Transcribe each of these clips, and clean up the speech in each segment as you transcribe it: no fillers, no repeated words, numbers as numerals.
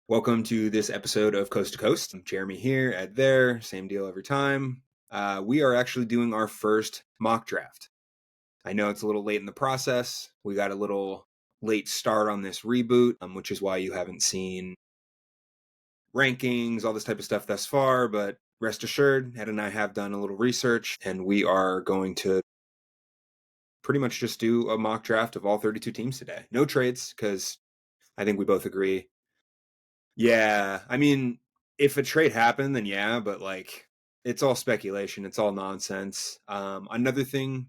Welcome to this episode of Coast to Coast. I'm Jeremy here, Ed there, same deal every time. We are actually doing our first mock draft. I know it's a little late in the process. We got a little late start on this reboot, which is why you haven't seen rankings, all this type of stuff thus far, but rest assured, Ed and I have done a little research, and we are going to pretty much just do a mock draft of all 32 teams today. No trades, because I think we both agree. Yeah, I mean, if a trade happened, then yeah, but it's all speculation. It's all nonsense. Another thing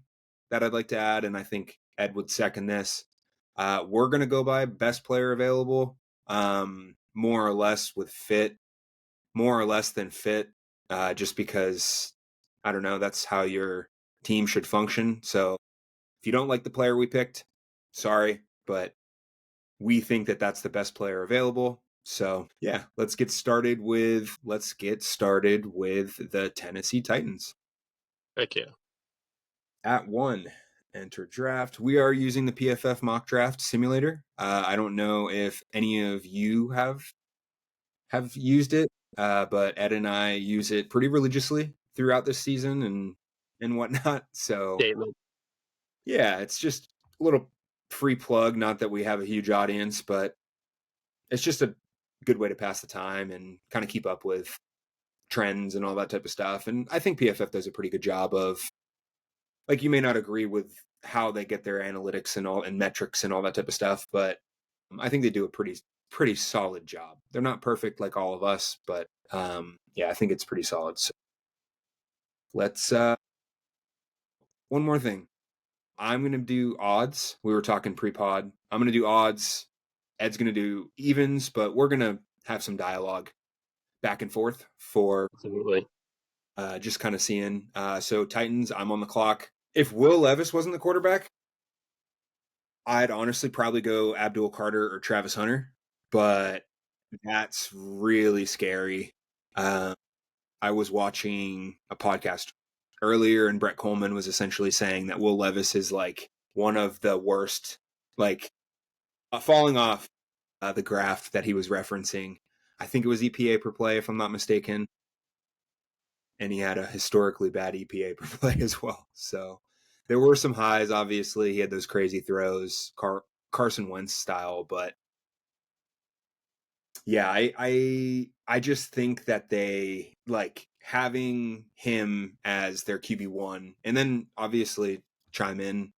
that I'd like to add, and I think Ed would second this, we're gonna go by best player available, more or less with fit, more or less than fit, just because I don't know, that's how your team should function. So if you don't like the player we picked, sorry, but we think that that's the best player available. So yeah, let's get started with the Tennessee Titans. Heck yeah. At 1, enter draft. We are using the PFF mock draft simulator. I don't know if any of you have used it, but Ed and I use it pretty religiously throughout this season and whatnot. So Statement. yeah, it's just a little free plug. Not that we have a huge audience, but it's just a good way to pass the time and kind of keep up with trends and all that type of stuff. And I think PFF does a pretty good job of, like, you may not agree with how they get their analytics and metrics and all that type of stuff, but I think they do a pretty solid job. They're not perfect like all of us, but yeah, I think it's pretty solid. So let's one more thing. I'm going to do odds. We were talking pre-pod. I'm going to do odds. Ed's going to do evens, but we're going to have some dialogue back and forth for Absolutely. just kind of seeing. So Titans, I'm on the clock. If Will Levis wasn't the quarterback, I'd honestly probably go Abdul Carter or Travis Hunter, but that's really scary. I was watching a podcast earlier, and Brett Coleman was essentially saying that Will Levis is like one of the worst, like falling off the graph that he was referencing. I think it was EPA per play, if I'm not mistaken. And he had a historically bad EPA per play as well. So there were some highs, obviously. He had those crazy throws, Carson Wentz style, but yeah, I just think that they like having him as their QB1, and then obviously chime in.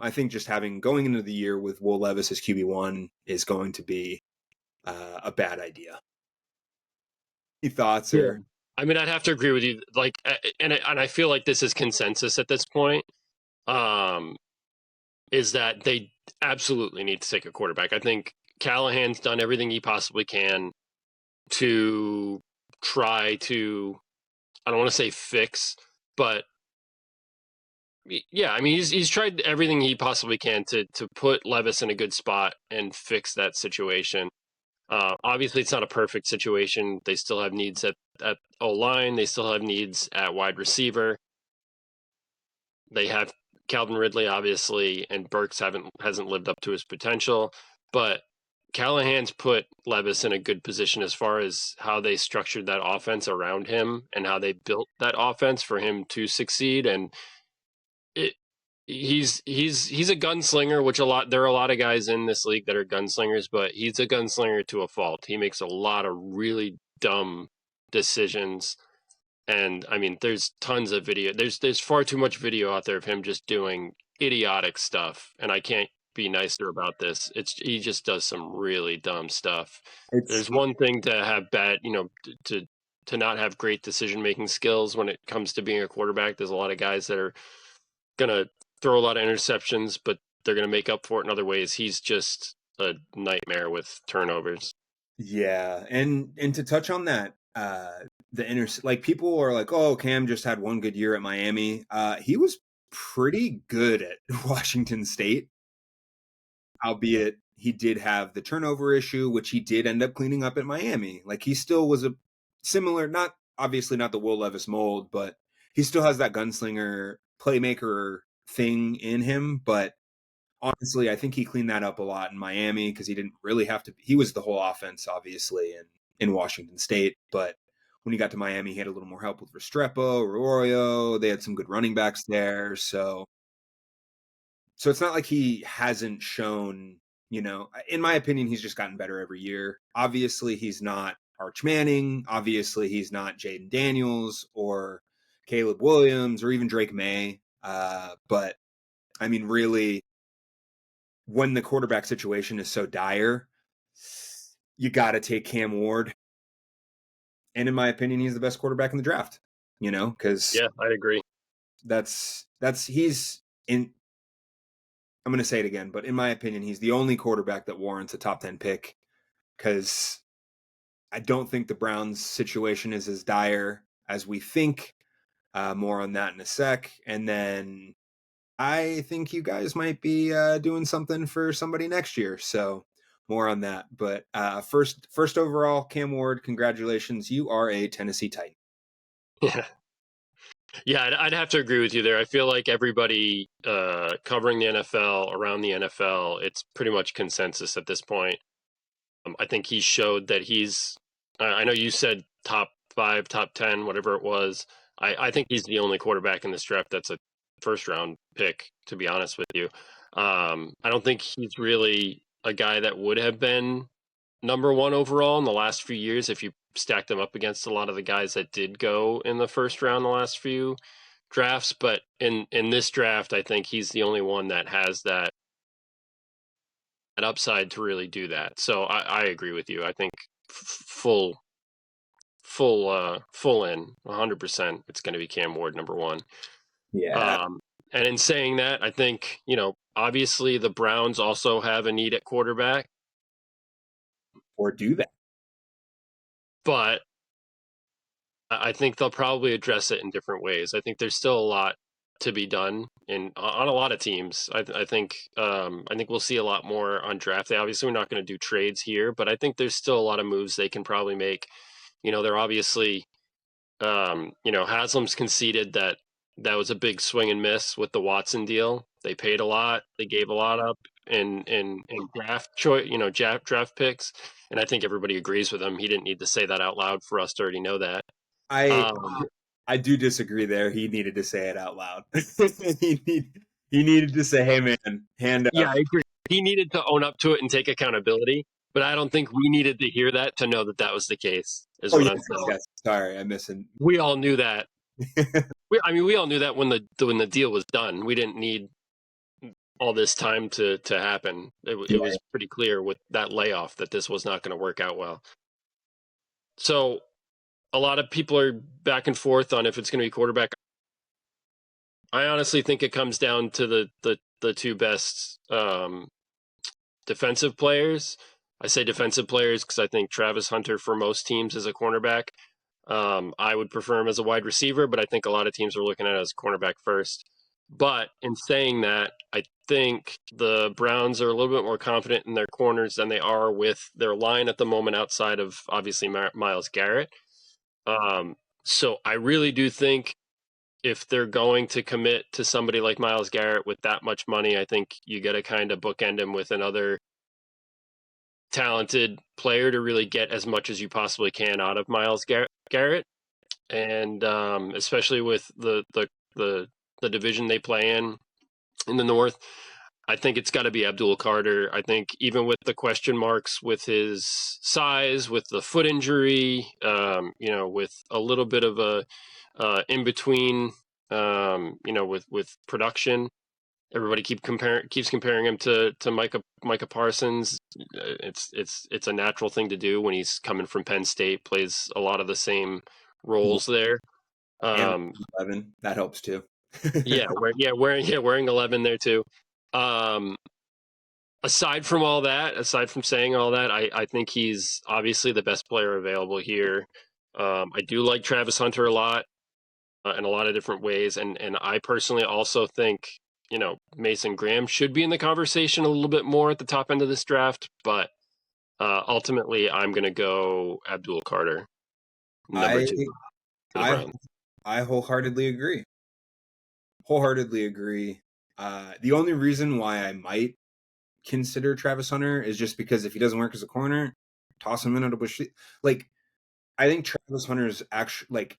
I think just having going into the year with Will Levis as QB1 is going to be a bad idea. Any thoughts Yeah. or? I mean, I'd have to agree with you. And I feel like this is consensus at this point. Is that they absolutely need to take a quarterback. I think Callahan's done everything he possibly can to try to. I don't want to say fix, but yeah, I mean he's tried everything he possibly can to put Levis in a good spot and fix that situation. Obviously, it's not a perfect situation. They still have needs at O-line. They still have needs at wide receiver. They have Calvin Ridley, obviously, and Burks hasn't lived up to his potential. But Callahan's put Levis in a good position as far as how they structured that offense around him and how they built that offense for him to succeed. And it, he's a gunslinger, which there are a lot of guys in this league that are gunslingers, but he's a gunslinger to a fault. He makes a lot of really dumb decisions, and I mean, there's tons of video. There's far too much video out there of him just doing idiotic stuff, and I can't be nicer about this. He just does some really dumb stuff. It's There's one thing to have bad, to not have great decision making skills when it comes to being a quarterback. There's a lot of guys that are gonna throw a lot of interceptions, but they're gonna make up for it in other ways. He's just a nightmare with turnovers. Yeah, and to touch on that, like people are like, oh, Cam just had one good year at Miami. He was pretty good at Washington State, albeit he did have the turnover issue, which he did end up cleaning up at Miami. Like he still was a similar, not obviously not the Will Levis mold, but he still has that gunslinger playmaker thing in him. But honestly, I think he cleaned that up a lot in Miami because he didn't really have to. He was the whole offense, obviously, in Washington State. But when he got to Miami, he had a little more help with Restrepo, Arroyo. They had some good running backs there. So it's not like he hasn't shown, in my opinion, he's just gotten better every year. Obviously, he's not Arch Manning. Obviously, he's not Jaden Daniels or Caleb Williams or even Drake May. But I mean, really, when the quarterback situation is so dire, you got to take Cam Ward. And in my opinion, he's the best quarterback in the draft, because Yeah, I agree. he's in. I'm going to say it again, but in my opinion, he's the only quarterback that warrants a top 10 pick because I don't think the Browns' situation is as dire as we think. More on that in a sec. And then I think you guys might be doing something for somebody next year. So more on that. But first overall, Cam Ward, congratulations. You are a Tennessee Titan. Yeah. Yeah, I'd have to agree with you there. I feel like everybody covering the NFL, around the NFL, it's pretty much consensus at this point. I think he showed that I know you said top 5, top 10, whatever it was. I think he's the only quarterback in this draft that's a first round pick, to be honest with you. I don't think he's really a guy that would have been number one overall in the last few years if you stacked him up against a lot of the guys that did go in the first round the last few drafts. But in this draft, I think he's the only one that has that upside to really do that. So I agree with you. I think full in 100%. It's going to be Cam Ward number one. Yeah. And in saying that, I think obviously the Browns also have a need at quarterback, Or do that. but I think they'll probably address it in different ways. I think there's still a lot to be done on a lot of teams. I think we'll see a lot more on draft day. Obviously, we're not going to do trades here, but I think there's still a lot of moves they can probably make. They're obviously, Haslam's conceded that was a big swing and miss with the Watson deal. They paid a lot, they gave a lot up in draft choice, draft picks, and I think everybody agrees with him. He didn't need to say that out loud for us to already know that. I I do disagree there. He needed to say it out loud. he needed to say, "Hey man, hand up." Yeah, I agree. He needed to own up to it and take accountability, but I don't think we needed to hear that to know that that was the case. Is what yes, I'm saying. yes. Sorry, I missed it. We all knew that. We all knew that when the deal was done. We didn't need all this time to happen. It was pretty clear with that layoff that this was not going to work out well. So a lot of people are back and forth on if it's going to be quarterback. I honestly think it comes down to the two best defensive players. I say defensive players because I think Travis Hunter for most teams is a cornerback. I would prefer him as a wide receiver, but I think a lot of teams are looking at it as cornerback first. But in saying that, I think the Browns are a little bit more confident in their corners than they are with their line at the moment outside of obviously Myles Garrett. So I really do think if they're going to commit to somebody like Myles Garrett with that much money, I think you got to kind of bookend him with another talented player to really get as much as you possibly can out of Myles Garrett. And especially with the division they play in the North, I think it's got to be Abdul Carter. I think even with the question marks with his size, with the foot injury, with a little bit of a in between, with production, everybody keeps comparing him to Micah Parsons. It's a natural thing to do when he's coming from Penn State, plays a lot of the same roles there. And 11, that helps too. Wearing 11 there too. Aside from saying all that, I think he's obviously the best player available here. I do like Travis Hunter a lot in a lot of different ways, and I personally also think Mason Graham should be in the conversation a little bit more at the top end of this draft, but ultimately I'm going to go Abdul Carter, number 2 for the Browns. I wholeheartedly agree. The only reason why I might consider Travis Hunter is just because if he doesn't work as a corner, toss him in at a bush. Like, I think Travis Hunter's actually like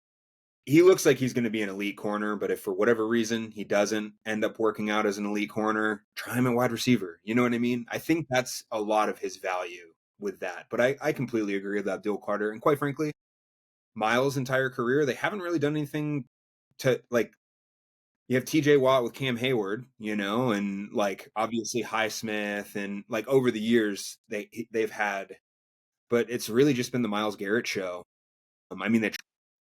he looks like he's going to be an elite corner, but if for whatever reason he doesn't end up working out as an elite corner, try him at wide receiver. You know what I mean? I think that's a lot of his value with that. But I completely agree with Abdul Carter. And quite frankly, Miles' entire career, they haven't really done anything to like. You have TJ Watt with Cam Hayward, you know, and like obviously Highsmith, and like over the years they've had, but it's really just been the Myles Garrett show. I mean,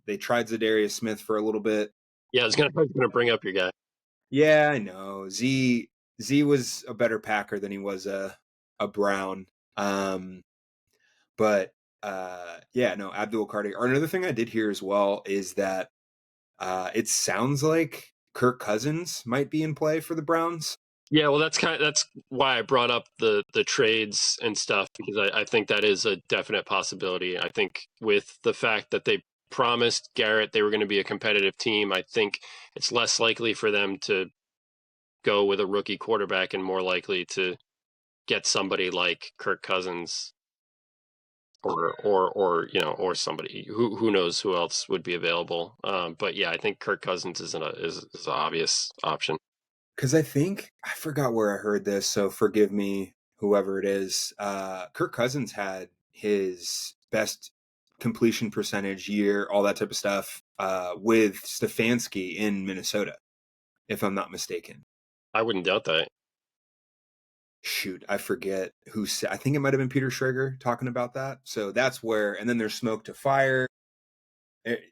they tried Zadarius Smith for a little bit. Yeah, I was gonna bring up your guy. Yeah, I know. Z was a better Packer than he was a Brown. But yeah, no, Abdul Carter. Or another thing I did hear as well is that it sounds like Kirk Cousins might be in play for the Browns. Yeah, well, that's why I brought up the trades and stuff, because I think that is a definite possibility. I think with the fact that they promised Garrett they were going to be a competitive team, I think it's less likely for them to go with a rookie quarterback and more likely to get somebody like Kirk Cousins or you know, or somebody who knows who else would be available. But yeah, I think Kirk Cousins is an obvious option. Because I forgot where I heard this, so forgive me, whoever it is. Kirk Cousins had his best completion percentage year, all that type of stuff, with Stefanski in Minnesota, if I'm not mistaken. I wouldn't doubt that. Shoot, I forget who said. I think it might have been Peter Schrager talking about that. So that's where, and then there's smoke to fire.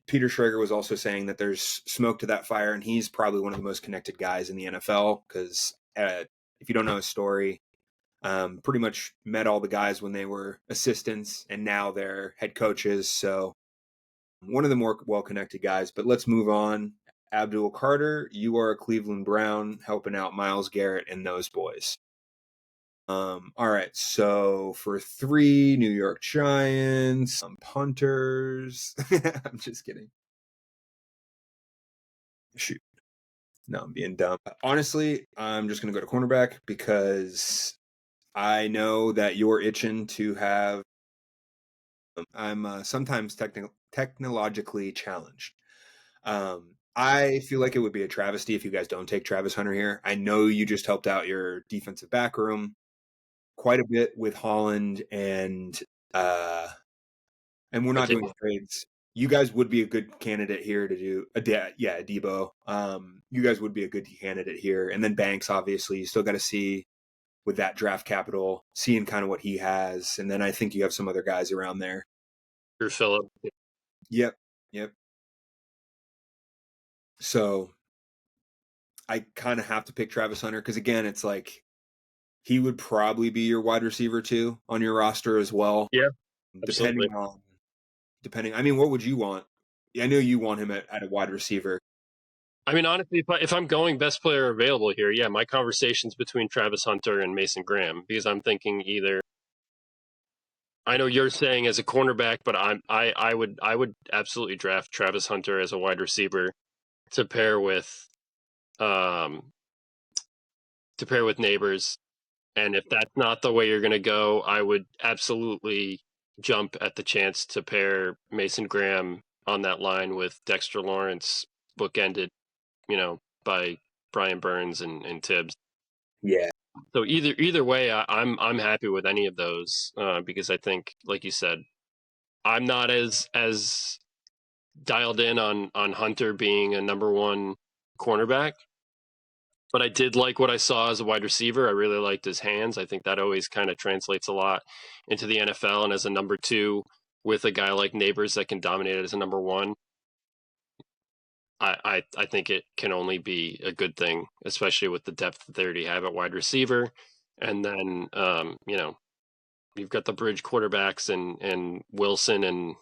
Peter Schrager was also saying that there's smoke to that fire, and he's probably one of the most connected guys in the NFL because if you don't know his story, pretty much met all the guys when they were assistants, and now they're head coaches. So one of the more well-connected guys. But let's move on. Abdul Carter, you are a Cleveland Brown helping out Myles Garrett and those boys. All right, so for 3 New York Giants, some punters. I'm just kidding. Shoot. No, I'm being dumb. Honestly, I'm just going to go to cornerback because I know that you're itching to have. I'm sometimes technologically challenged. I feel like it would be a travesty if you guys don't take Travis Hunter here. I know you just helped out your defensive back room quite a bit with Holland and we're not doing trades. You guys would be a good candidate here to do Debo. You guys would be a good candidate here, and then Banks. Obviously, you still got to see with that draft capital, seeing kind of what he has, and then I think you have some other guys around there. Drew Phillip. Yep. So I kind of have to pick Travis Hunter because again, it's like he would probably be your wide receiver too on your roster as well. Yeah, depending absolutely. on I mean, what would you want? I know you want him at a wide receiver. I mean, honestly, if I'm going best player available here, yeah, my conversation's between Travis Hunter and Mason Graham, because I'm thinking either. I know you're saying as a cornerback, but I would absolutely draft Travis Hunter as a wide receiver to pair with Neighbors. And if that's not the way you're going to go, I would absolutely jump at the chance to pair Mason Graham on that line with Dexter Lawrence, bookended, you know, by Brian Burns and Tibbs. Yeah. So either way, I'm happy with any of those because I think, like you said, I'm not as dialed in on Hunter being a number one cornerback, but I did like what I saw as a wide receiver. I really liked his hands. I think that always kind of translates a lot into the NFL. And as a number two with a guy like Neighbors that can dominate it as a number one, I think it can only be a good thing, especially with the depth that they already have at wide receiver. And then, you know, you've got the bridge quarterbacks and Wilson and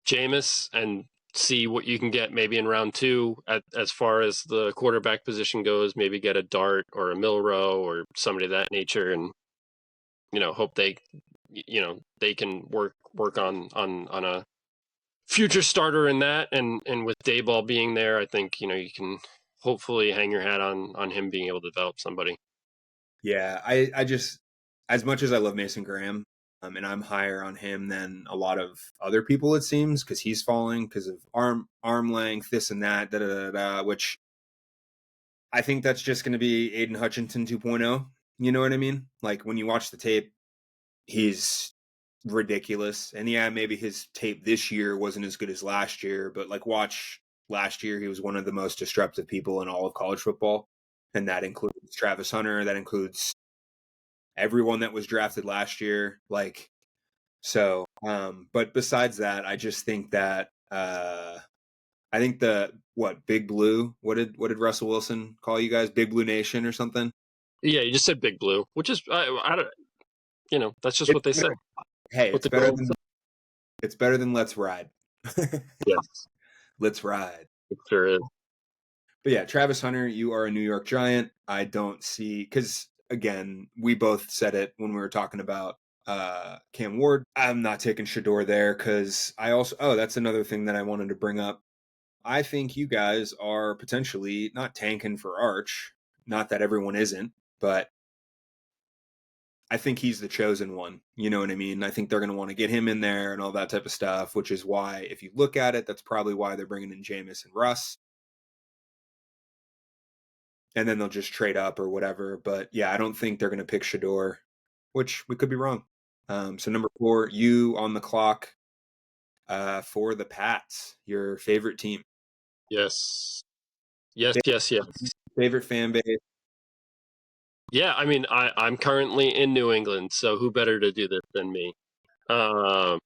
Jameis, and see what you can get maybe in round 2 as far as the quarterback position goes. Maybe get a Dart or a Milrow or somebody of that nature, and you know, hope they can work on a future starter in that. And with Dayball being there, I think, you know, you can hopefully hang your hat on him being able to develop somebody. Yeah, I just, as much as I love Mason Graham, and I'm higher on him than a lot of other people, it seems, because he's falling because of arm length, this and that, da da da da. Which I think that's just going to be Aiden Hutchinson 2.0. You know what I mean? Like when you watch the tape, he's ridiculous. And yeah, maybe his tape this year wasn't as good as last year, but like watch last year, he was one of the most disruptive people in all of college football. And that includes Travis Hunter, that includes everyone that was drafted last year. Like, so, but besides that, I just think that, I think Big Blue, what did Russell Wilson call you guys? Big Blue Nation or something? Yeah, you just said Big Blue, which is I don't, that's just It's what they say. Hey, What the girls say. it's better than Let's Ride. Yes, Let's ride. it sure is. But yeah, Travis Hunter, you are a New York Giant. I don't see, because again, we both said it when we were talking about Cam Ward. I'm not taking Shador there because that's another thing that I wanted to bring up. I think you guys are potentially not tanking for Arch. Not that everyone isn't, but I think he's the chosen one. You know what I mean? I think they're going to want to get him in there and all that type of stuff, which is why, if you look at it, that's probably why they're bringing in Jameis and Russ. And then they'll just trade up or whatever. But yeah, I don't think they're going to pick Shador, which we could be wrong. So number 4, you on the clock for the Pats, your favorite team. Yes, yes, yes, yes. Favorite fan base. Yeah, I mean, I'm currently in New England, so who better to do this than me? Um,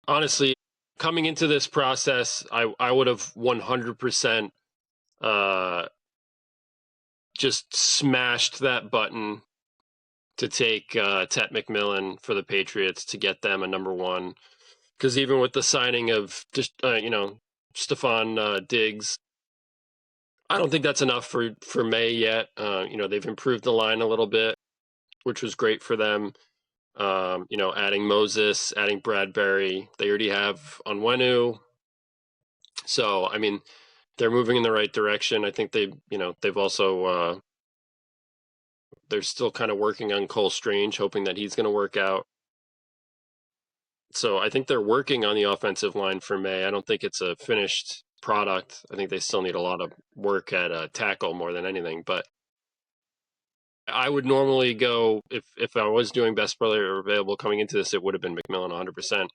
Honestly, coming into this process, I would have 100% just smashed that button to take Tet McMillan for the Patriots to get them a number one. Because even with the signing of just Stephon Diggs, I don't think that's enough for May yet. They've improved the line a little bit, which was great for them. Adding Moses, adding Bradbury. They already have Onwenu. So, I mean, they're moving in the right direction. I think they've also, they're still kind of working on Cole Strange, hoping that he's going to work out. So I think they're working on the offensive line for May. I don't think it's a finished product. I think they still need a lot of work at tackle more than anything. But I would normally go, if I was doing best player available coming into this, it would have been McMillan 100%.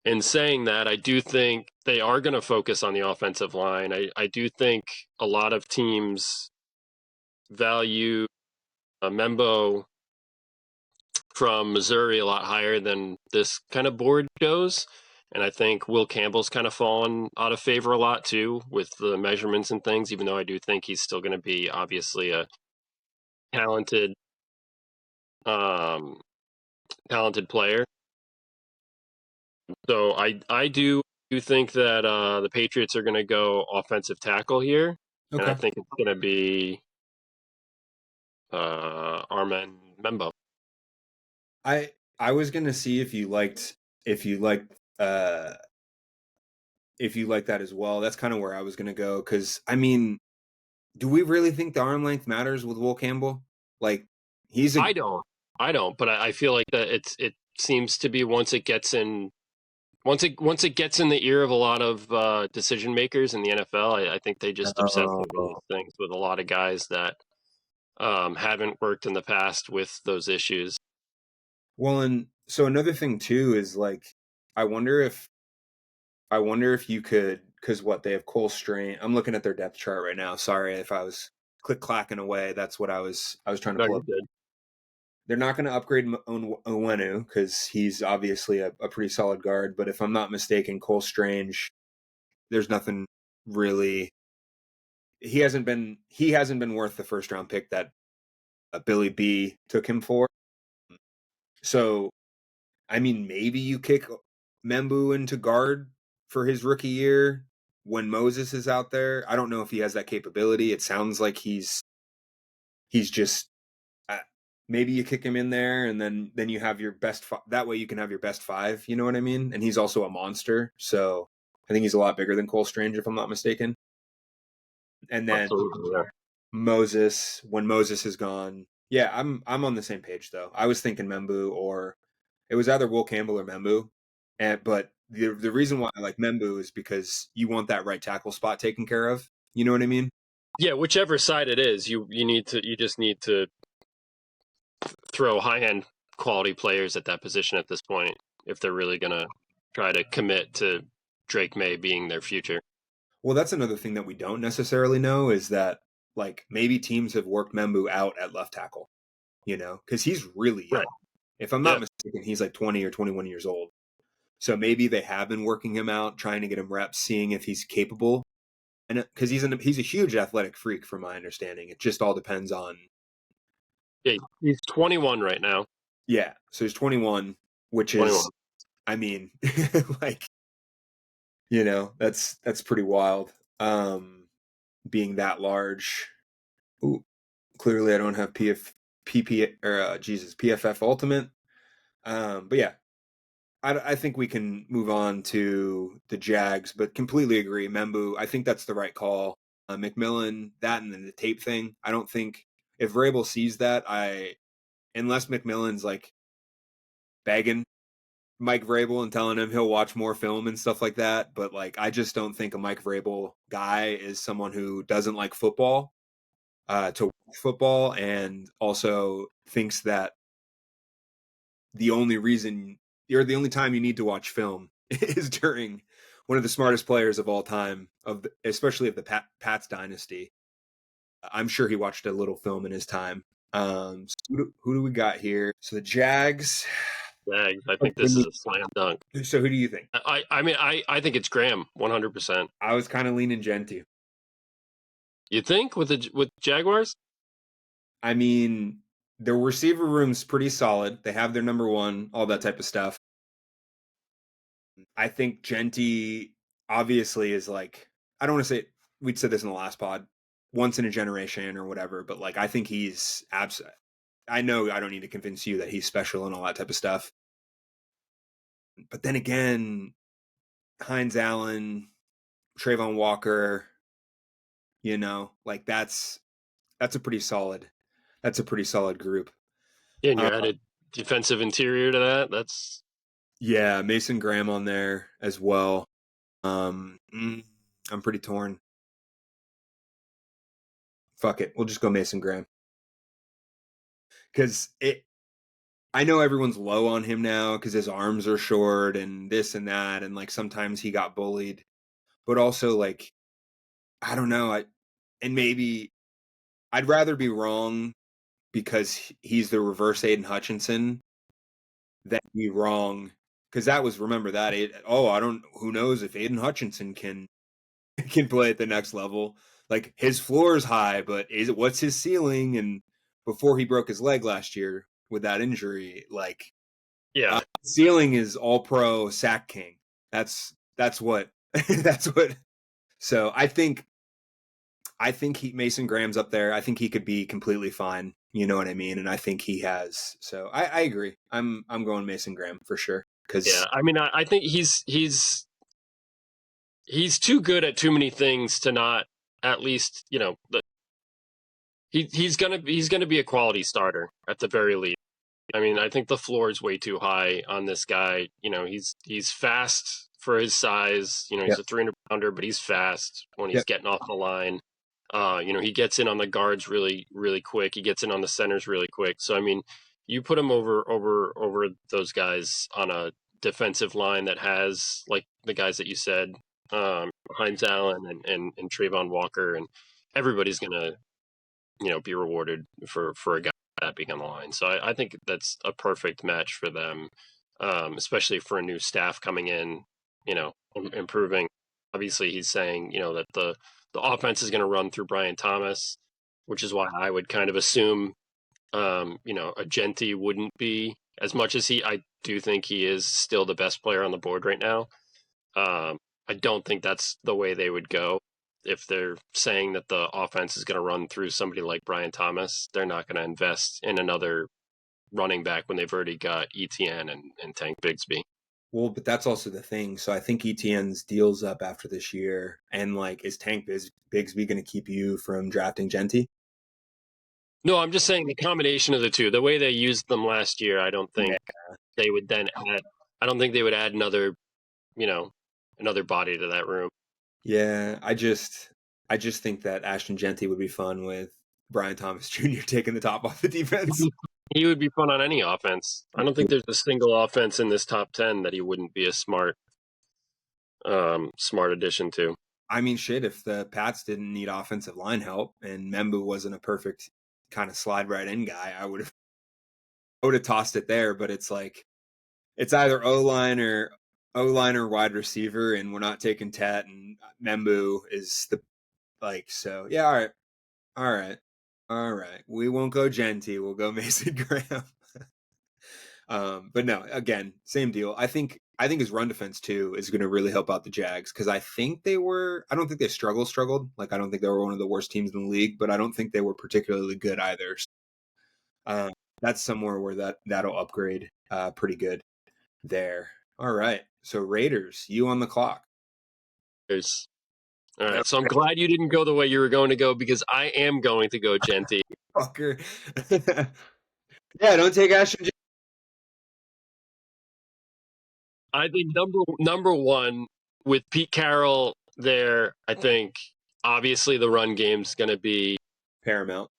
In saying that, I do think they are going to focus on the offensive line. I do think a lot of teams value Membo from Missouri a lot higher than this kind of board goes. And I think Will Campbell's kind of fallen out of favor a lot too with the measurements and things, even though I do think he's still going to be obviously a talented um, talented player. So I do think that the Patriots are going to go offensive tackle here, and I think it's going to be Armen Membo. I was gonna see if you liked uh if you like that as well. That's kind of where I was gonna go, because I mean, do we really think the arm length matters with Will Campbell? Like, I don't, but I feel like that it seems to be once it gets in the ear of a lot of decision makers in the NFL, I think they just obsess over those things with a lot of guys that haven't worked in the past with those issues. Well, and so another thing too is like, I wonder if you could, because what they have Cole Strain. I'm looking at their depth chart right now. Sorry if I was click clacking away. That's what I was trying to pull up. They're not going to upgrade Onwenu because he's obviously a pretty solid guard. But if I'm not mistaken, Cole Strange, there's nothing really. He hasn't been worth the first round pick that Billy B took him for. So, I mean, maybe you kick Membu into guard for his rookie year when Moses is out there. I don't know if he has that capability. It sounds like he's just maybe you kick him in there, and then you have your best that way you can have your best 5, you know what I mean? And he's also a monster, so I think he's a lot bigger than Cole Strange, if I'm not mistaken. And then Absolutely, yeah. Moses, when Moses is gone. Yeah, I'm on the same page though. I was thinking Membu, or it was either Will Campbell or Membu. But the reason why I like Membu is because you want that right tackle spot taken care of. You know what I mean? Yeah, whichever side it is, you just need to throw high end quality players at that position at this point if they're really gonna try to commit to Drake May being their future. Well, that's another thing that we don't necessarily know is that like maybe teams have worked Membu out at left tackle, because he's really young. Right. If I'm not Yeah. mistaken, he's like 20 or 21 years old. So maybe they have been working him out, trying to get him reps, seeing if he's capable. And because he's a huge athletic freak, from my understanding, it just all depends on. Yeah, he's 21 right now. Yeah, so he's 21, which 21. is, I mean, like that's pretty wild. Being that large. Ooh, clearly I don't have PFF Ultimate. But yeah, I think we can move on to the Jags, but completely agree. Membu, I think that's the right call. McMillan, that and then the tape thing. I don't think if Vrabel sees that, unless McMillan's like begging Mike Vrabel and telling him he'll watch more film and stuff like that. But like, I just don't think a Mike Vrabel guy is someone who doesn't like football, to watch football, and also thinks that the only reason you're the only time you need to watch film is during one of the smartest players of all time, especially of the Pats dynasty. I'm sure he watched a little film in his time. So who do we got here? So the Jags. Jags, I think this is a slam dunk. So who do you think? I mean, I think it's Graham, 100%. I was kind of leaning Genty. You think with Jaguars? I mean, the receiver room's pretty solid. They have their number one, all that type of stuff. I think Genty obviously is like, I don't want to say, we'd said this in the last pod, once in a generation or whatever, but like I think he's I know I don't need to convince you that he's special and all that type of stuff. But then again, Hines Allen, Trayvon Walker, like that's a pretty solid group. Yeah, and you Uh, added defensive interior to that. That's yeah, Mason Graham on there as well. I'm pretty torn. Fuck it, we'll just go Mason Graham because I know everyone's low on him now because his arms are short and this and that, and like sometimes he got bullied, but also like I don't know, and maybe I'd rather be wrong because he's the reverse Aiden Hutchinson than be wrong because that was remember that I don't who knows if Aiden Hutchinson can play at the next level. Like his floor is high, but what's his ceiling? And before he broke his leg last year with that injury, like yeah, ceiling is all pro sack king. That's what that's what. So I think Mason Graham's up there. I think he could be completely fine. You know what I mean? And I think he has. So I agree. I'm going Mason Graham for sure. yeah. Because I mean, I think he's too good at too many things to not at least he's gonna be a quality starter at the very least. I mean, I think the floor is way too high on this guy. He's fast for his size. He's yep. a 300-pounder, but he's fast when he's Yep. getting off the line. He gets in on the guards really, really quick. He gets in on the centers really quick. So I mean, you put him over those guys on a defensive line that has like the guys that you said, Hines Allen and Trayvon Walker, and everybody's gonna be rewarded for a guy that being on the line. So I think that's a perfect match for them, especially for a new staff coming in, improving. Obviously, he's saying that the offense is going to run through Brian Thomas, which is why I would kind of assume a Genty wouldn't be as much as I do think he is still the best player on the board right now. I don't think that's the way they would go. If they're saying that the offense is going to run through somebody like Brian Thomas, they're not going to invest in another running back when they've already got ETN and Tank Bigsby. Well, but that's also the thing. So I think ETN's deal's up after this year, and like, is Bigsby going to keep you from drafting Genty? No, I'm just saying the combination of the two, the way they used them last year, I don't Yeah. think they would then add. I don't think they would add another, another body to that room. Yeah, I just think that Ashton Genty would be fun with Brian Thomas Jr. taking the top off the defense. He would be fun on any offense. I don't think there's a single offense in this top 10 that he wouldn't be a smart addition to. I mean, shit, if the Pats didn't need offensive line help and Membu wasn't a perfect kind of slide right in guy, I would have tossed it there. But it's like it's either O line or wide receiver, and we're not taking Tet, and Membu is the like. So yeah, all right. We won't go Genty. We'll go Mason Graham. But no, again, same deal. I think his run defense too is going to really help out the Jags because I don't think they struggled. Like I don't think they were one of the worst teams in the league, but I don't think they were particularly good either. Um, that's somewhere where that'll upgrade pretty good there. All right, so Raiders, you on the clock. All right, so I'm glad you didn't go the way you were going to go because I am going to go Genty. Fucker. Yeah, don't take Ashton. I think number one with Pete Carroll there, I think obviously the run game's going to be Paramount.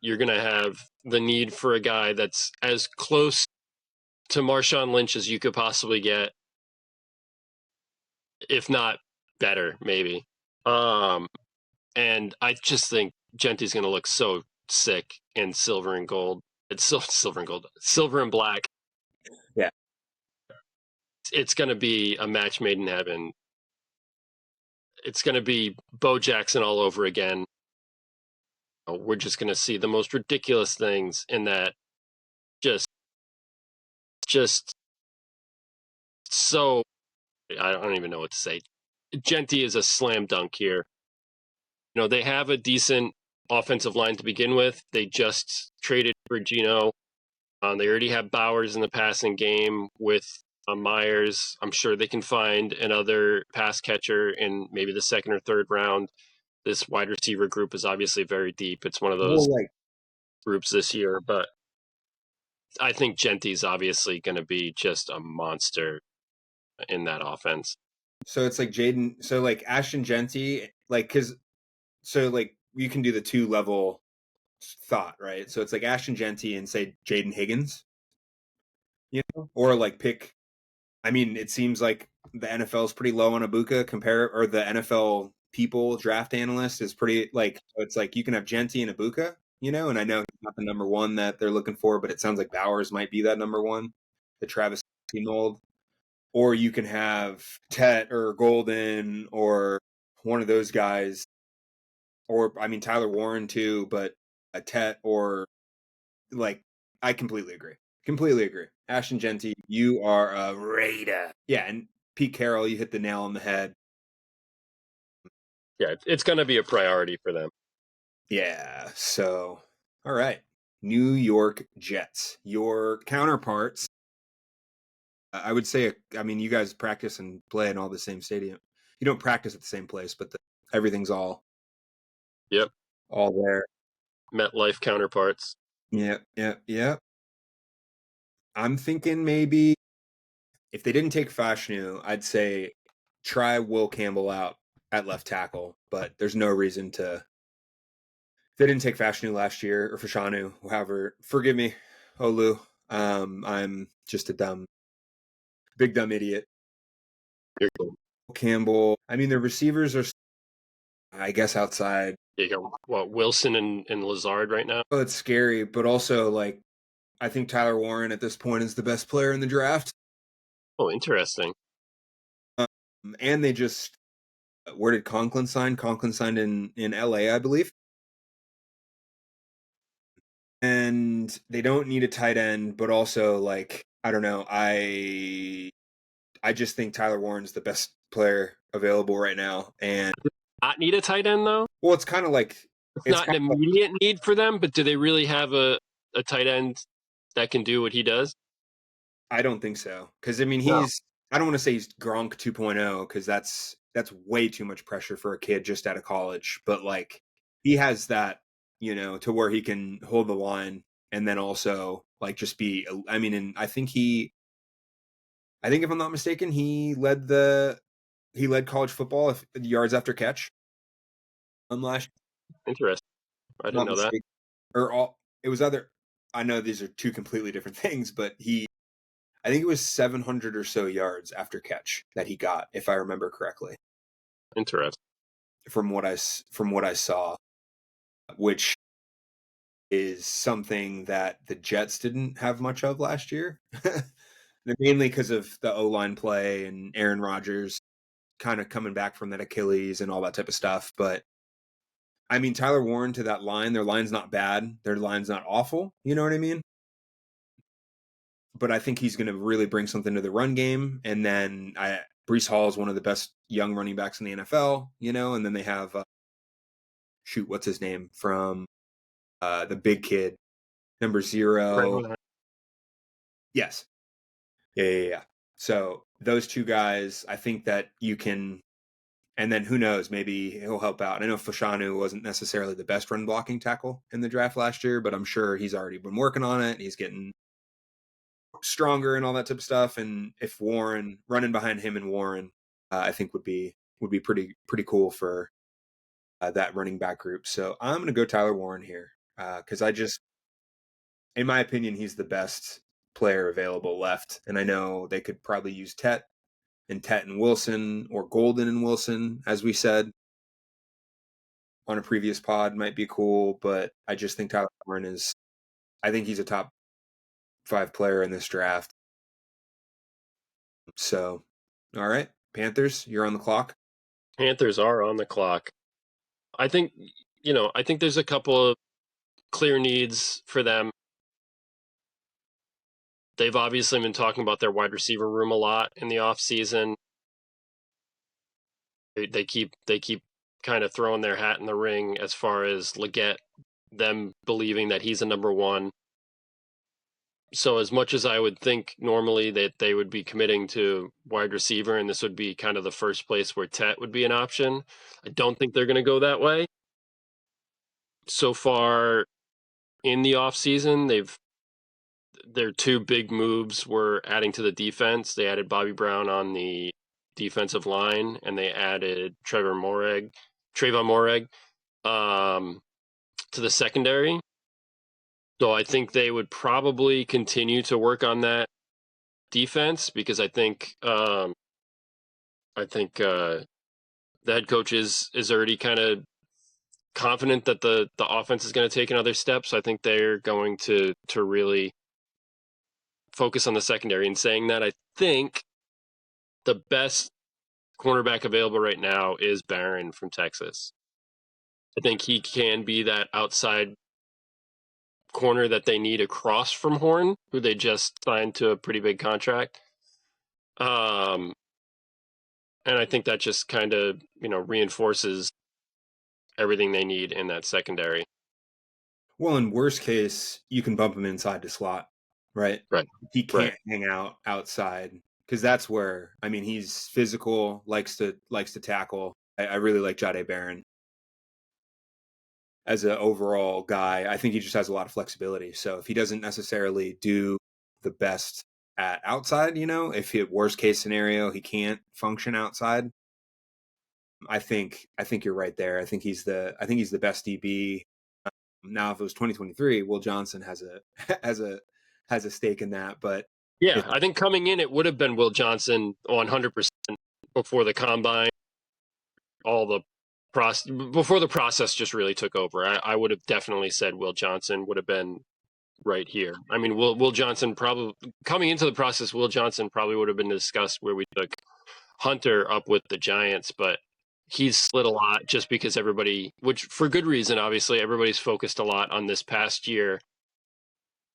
You're going to have the need for a guy that's as close to Marshawn Lynch as you could possibly get, if not better, maybe. And I just think Genty's going to look so sick in silver and gold. It's still silver and gold, silver and black. Yeah. It's going to be a match made in heaven. It's going to be Bo Jackson all over again. We're just going to see the most ridiculous things in that. Just so I don't even know what to say. Genty is a slam dunk here. They have a decent offensive line to begin with. They just traded for Gino. They already have Bowers in the passing game with Myers. I'm sure they can find another pass catcher in maybe the second or third round. This wide receiver group is obviously very deep. It's one of those groups this year, but I think Genty's obviously going to be just a monster in that offense. So it's like Jaden. So like Ashton Genty, like you can do the 2-level thought, right? So it's like Ashton Genty and say Jaden Higgins, or like pick. I mean, it seems like the NFL is pretty low on Abuka or the NFL people draft analyst is pretty like. So it's like you can have Genty and Abuka, and I know he's not the number one that they're looking for, but it sounds like Bowers might be that number one, the Travis mold. Or you can have Tet or Golden or one of those guys, or I mean Tyler Warren too, but a Tet or like I completely agree. Completely agree. Ashton Genty, you are a Raider. Yeah, and Pete Carroll, you hit the nail on the head. Yeah, it's going to be a priority for them. Yeah, so all right. New York Jets, your counterparts. I would say, I mean, you guys practice and play in all the same stadium. You don't practice at the same place, but everything's all there. MetLife counterparts. Yep. I'm thinking maybe if they didn't take Fashanu, I'd say try Will Campbell out at left tackle, but there's no reason to. If they didn't take Fashanu last year or Fashanu, however, forgive me, Olu. I'm just a big dumb idiot. You're cool. Campbell. I mean, the receivers are, I guess, outside. You got Wilson and Lazard right now. Oh, it's scary, but also like I think Tyler Warren at this point is the best player in the draft. Oh, interesting. And they just where did Conklin sign? Conklin signed in LA, I believe. And they don't need a tight end, but also like I don't know. I just think Tyler Warren's the best player available right now, and not need a tight end though. Well, it's kind of like it's not an immediate need for them, but do they really have a tight end that can do what he does? I don't think so. Because I mean, No, I don't want to say he's Gronk 2.0 because that's way too much pressure for a kid just out of college. But like, he has that, to where he can hold the line and then also like just be. I mean, and I think if I'm not mistaken, he led college football yards after catch last. interesting. I didn't Not know that. mistaken, or all it was other. I know these are two completely different things, but I think it was 700 or so yards after catch that he got, if I remember correctly, Interesting. from what I saw, which is something that the Jets didn't have much of last year, mainly because of the O line play and Aaron Rodgers kind of coming back from that Achilles and all that type of stuff. But I mean, Tyler Warren to that line, their line's not bad, their line's not awful. You know what I mean? But I think he's going to really bring something to the run game. And then Brees Hall is one of the best young running backs in the NFL, and then they have shoot, what's his name from the big kid, number zero. Right. Yes, yeah. So those two guys, I think that you can, and then who knows, maybe he'll help out. I know Fashanu wasn't necessarily the best run blocking tackle in the draft last year, but I'm sure he's already been working on it. He's getting stronger and all that type of stuff. And if Warren running behind him and Warren, I think would be pretty cool for that running back group. So I'm going to go Tyler Warren here because in my opinion, he's the best player available left. And I know they could probably use Tet and Wilson, or Golden and Wilson, as we said on a previous pod, might be cool. But I just think Tyler Warren I think he's a top 5 player in this draft. So, all right, Panthers, you're on the clock. Panthers are on the clock. I think, I think there's a couple of clear needs for them. They've obviously been talking about their wide receiver room a lot in the offseason. They keep kind of throwing their hat in the ring as far as Leggett, them believing that he's a number one. So as much as I would think normally that they would be committing to wide receiver and this would be kind of the first place where Tet would be an option, I don't think they're going to go that way. So far in the offseason, their two big moves were adding to the defense. They added Bobby Brown on the defensive line, and they added Trayvon Moreg, to the secondary. So I think they would probably continue to work on that defense because I think the head coach is already kind of confident that the offense is going to take another step. So I think they're going to really focus on the secondary. And saying that, I think the best cornerback available right now is Barron from Texas. I think he can be that outside corner that they need across from Horn, who they just signed to a pretty big contract. And I think that just kind of, reinforces everything they need in that secondary. Well, in worst case, you can bump him inside the slot, right? Right. He Right. can't hang out outside because that's where I mean he's physical, likes to tackle. I really like Jade Barron as an overall guy. I think he just has a lot of flexibility. So if he doesn't necessarily do the best at outside, if he worst case scenario he can't function outside, I think you're right there. I think he's the best DB. Now, if it was 2023, Will Johnson has a has a has a stake in that, but Yeah, it, I think coming in, it would have been Will Johnson 100% before the combine, all the before the process just really took over. I would have definitely said Will Johnson would have been right here. I mean, Will Johnson probably coming into the process, Will Johnson probably would have been discussed where we took Hunter up with the Giants, but he's slid a lot just because everybody, which for good reason, obviously, everybody's focused a lot on this past year.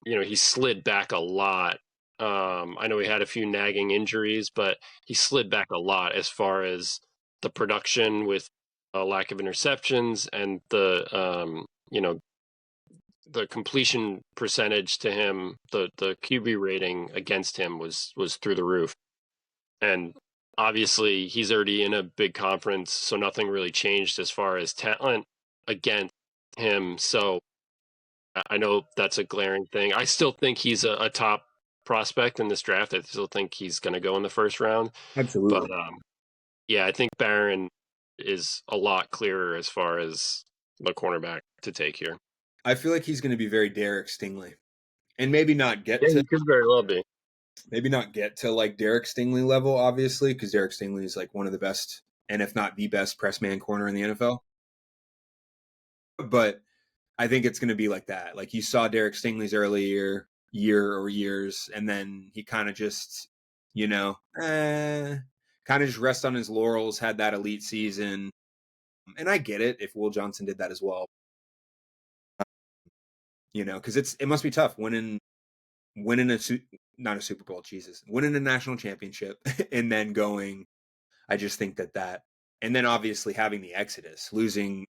He slid back a lot. I know he had a few nagging injuries, but he slid back a lot as far as the production with a lack of interceptions and the the completion percentage to him, the QB rating against him was through the roof. And obviously he's already in a big conference, so nothing really changed as far as talent against him. So I know that's a glaring thing. I still think he's a top prospect in this draft. I still think he's going to go in the first round. Absolutely. But yeah, I think Barron is a lot clearer as far as the cornerback to take here. I feel like he's going to be very Derek Stingley, and maybe not get Yeah, to he could very well be. like Derek Stingley level, obviously, because Derek Stingley is like one of the best, and if not the best, press man corner in the NFL. But I think it's going to be like that. Like you saw Derek Stingley's early year or years, and then he kind of just, kind of just rest on his laurels. Had that elite season, and I get it if Will Johnson did that as well. Because it must be tough winning not a Super Bowl, Jesus, winning a national championship, and then going. I just think that, and then obviously having the exodus, losing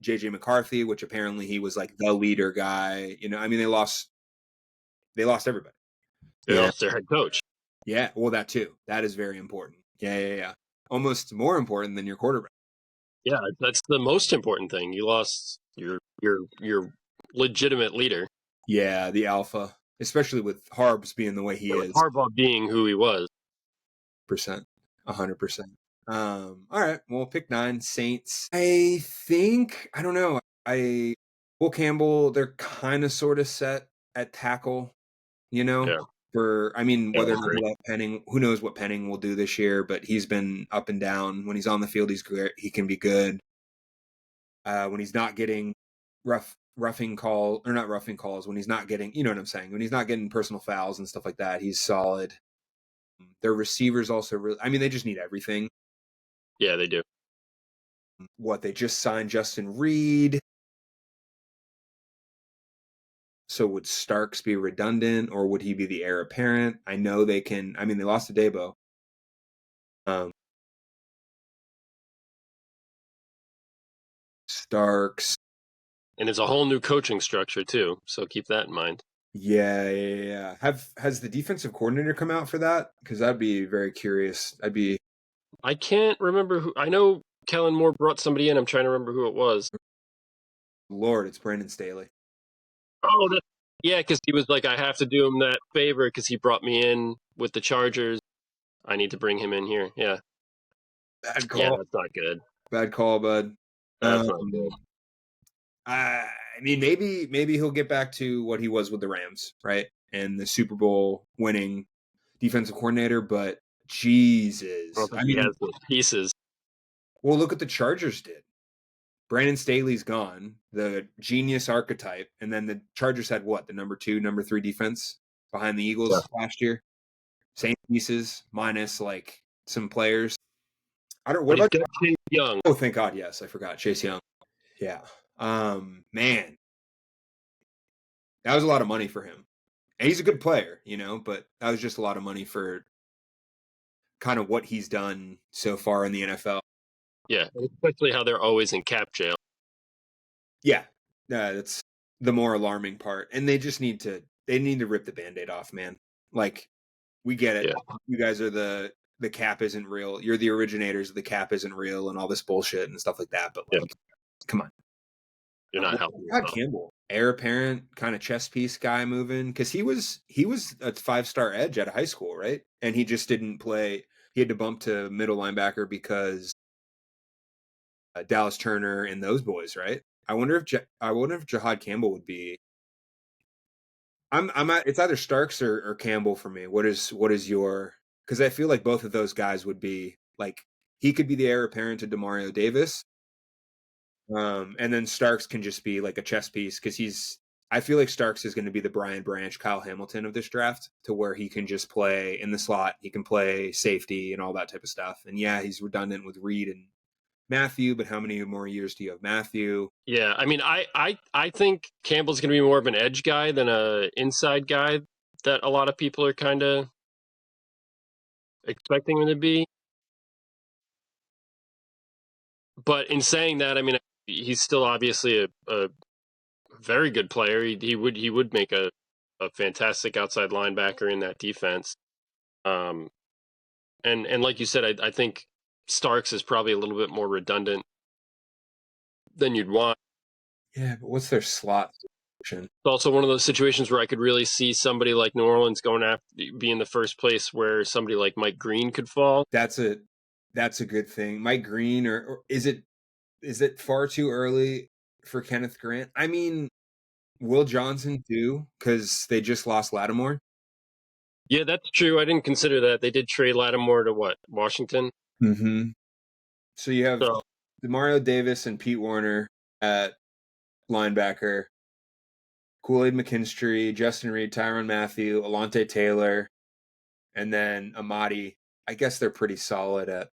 JJ McCarthy, which apparently he was like the leader guy. I mean, they lost everybody. They lost their head coach. Yeah, well, that too. That is very important. Yeah. Almost more important than your quarterback. Yeah, that's the most important thing. You lost your legitimate leader. Yeah, the alpha, especially with Harbs being the way he is. Harbaugh being who he was. 100%. All right, well, pick 9, Saints. I think I don't know. Will Campbell, they're kind of sort of set at tackle. Yeah. Whether or not great. he let Penning, who knows what Penning will do this year, but he's been up and down. When he's on the field, he's great. He can be good. When he's not getting roughing call or not roughing calls, when he's not getting, you know what I'm saying, when he's not getting personal fouls and stuff like that, he's solid. Their receivers also they just need everything. Yeah, they do. They just signed Justin Reed. So would Starks be redundant, or would he be the heir apparent? I know they can. They lost to Debo. Starks. And it's a whole new coaching structure too, so keep that in mind. Yeah. Has the defensive coordinator come out for that? Because I'd be very curious. I can't remember who. I know Kellen Moore brought somebody in. I'm trying to remember who it was. Lord, it's Brandon Staley. Oh, yeah, because he was like, I have to do him that favor because he brought me in with the Chargers. I need to bring him in here. Yeah. Bad call. Yeah, that's not good. Bad call, bud. That's not good. Maybe he'll get back to what he was with the Rams, right? And the Super Bowl winning defensive coordinator, but Jesus. He has those pieces. Well, look what the Chargers did. Brandon Staley's gone, the genius archetype, and then the Chargers had what? The number 2, number 3 defense behind the Eagles last year. Same pieces, minus like some players. What about Chase Young? Oh, thank God, yes, I forgot Chase Young. Yeah, man, that was a lot of money for him, and he's a good player, but that was just a lot of money for kind of what he's done so far in the NFL. Yeah, especially how they're always in cap jail. Yeah, that's the more alarming part, and they need to rip the Band-Aid off, man. Like, we get it. Yeah. You guys are the cap isn't real. You're the originators of the cap isn't real and all this bullshit and stuff like that. But come on. You're not helping. Campbell, heir apparent, kind of chess piece guy moving, because he was a 5-star edge out of high school, right? And he just didn't play. He had to bump to middle linebacker because Dallas Turner and those boys, right? I wonder if Jahad Campbell would be. It's either Starks or Campbell for me. What is your? Because I feel like both of those guys would be like, he could be the heir apparent to Demario Davis, and then Starks can just be like a chess piece because I feel like Starks is going to be the Brian Branch, Kyle Hamilton of this draft, to where he can just play in the slot, he can play safety and all that type of stuff. And yeah, he's redundant with Reed and Matthew, but how many more years do you have Matthew? Yeah, I think Campbell's going to be more of an edge guy than a inside guy that a lot of people are kind of expecting him to be. But in saying that, he's still obviously a very good player. He would make a fantastic outside linebacker in that defense. Um, and like you said, I think Starks is probably a little bit more redundant than you'd want. Yeah, but what's their slot situation? It's also one of those situations where I could really see somebody like New Orleans going after be in the first place, where somebody like Mike Green could fall. That's a good thing. Mike Green, or is it far too early for Kenneth Grant? I mean, Will Johnson too, because they just lost Lattimore. Yeah, that's true. I didn't consider that. They did trade Lattimore to what, Washington? Mm-hmm. So you have So Demario Davis and Pete Warner at linebacker, Kool-Aid McKinstry, Justin Reed, Tyrann Mathieu, Alontae Taylor, and then Amadi. I guess they're pretty solid at.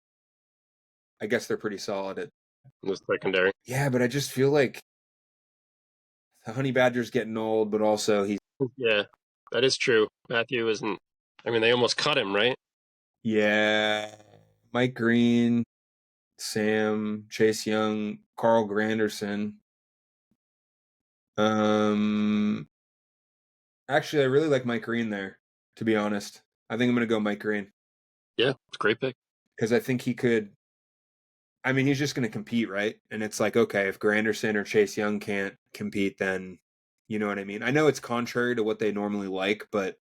I guess they're pretty solid at. the secondary. Yeah, but I just feel like the Honey Badger's getting old, but also he's. Yeah, that is true. Matthew isn't. I mean, they almost cut him, right? Yeah, Mike Green, Sam, Chase Young, Carl Granderson. Um, Actually, I really like Mike Green there. To be honest, I think I'm gonna go Mike Green Yeah, it's a great pick. because I think he could. I mean, he's just going to compete, right? And it's like, okay, if Granderson or Chase Young can't compete, then you know what I mean? I know it's contrary to what they normally like, but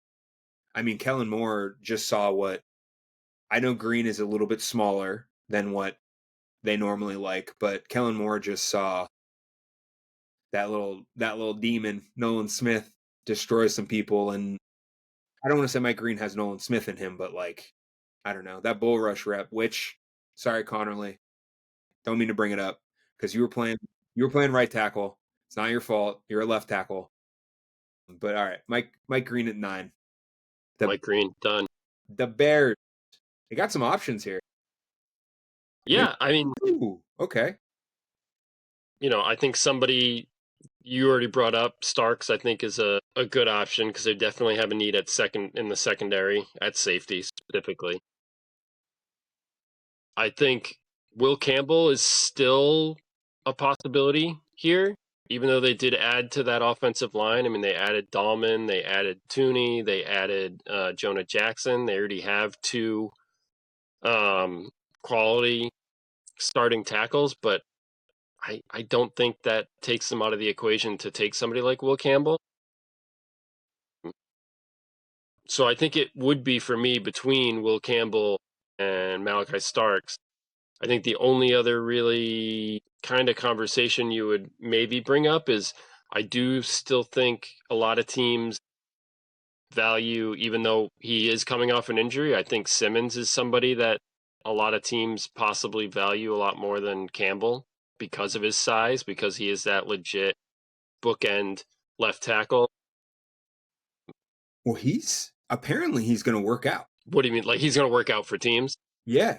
I mean, Kellen Moore just saw what I know Green is a little bit smaller than what they normally like, but Kellen Moore just saw that little demon, Nolan Smith, destroy some people. And I don't want to say Mike Green has Nolan Smith in him, but like, I don't know, that bull rush rep, which sorry, Connerly, don't mean to bring it up because you were playing right tackle. It's not your fault. You're a left tackle. But all right, Mike Green at 9. The Mike Green, done. the Bears, they got some options here. Yeah, I mean, Ooh, okay. I think somebody you already brought up, Starks, I think is a good option because they definitely have a need at second in the secondary at safety specifically. I think Will Campbell is still a possibility here, even though they did add to that offensive line. I mean, they added Dahlman, they added Tooney, they added Jonah Jackson. They already have two um, quality starting tackles, but I don't think that takes them out of the equation to take somebody like Will Campbell. So I think it would be for me between Will Campbell and Malachi Starks. I think the only other really kind of conversation you would maybe bring up is I do still think a lot of teams value, even though he is coming off an injury, I think Simmons is somebody that a lot of teams possibly value a lot more than Campbell because of his size, because he is that legit bookend left tackle. Well, he's going to work out. What do you mean? Like he's going to work out for teams? Yeah,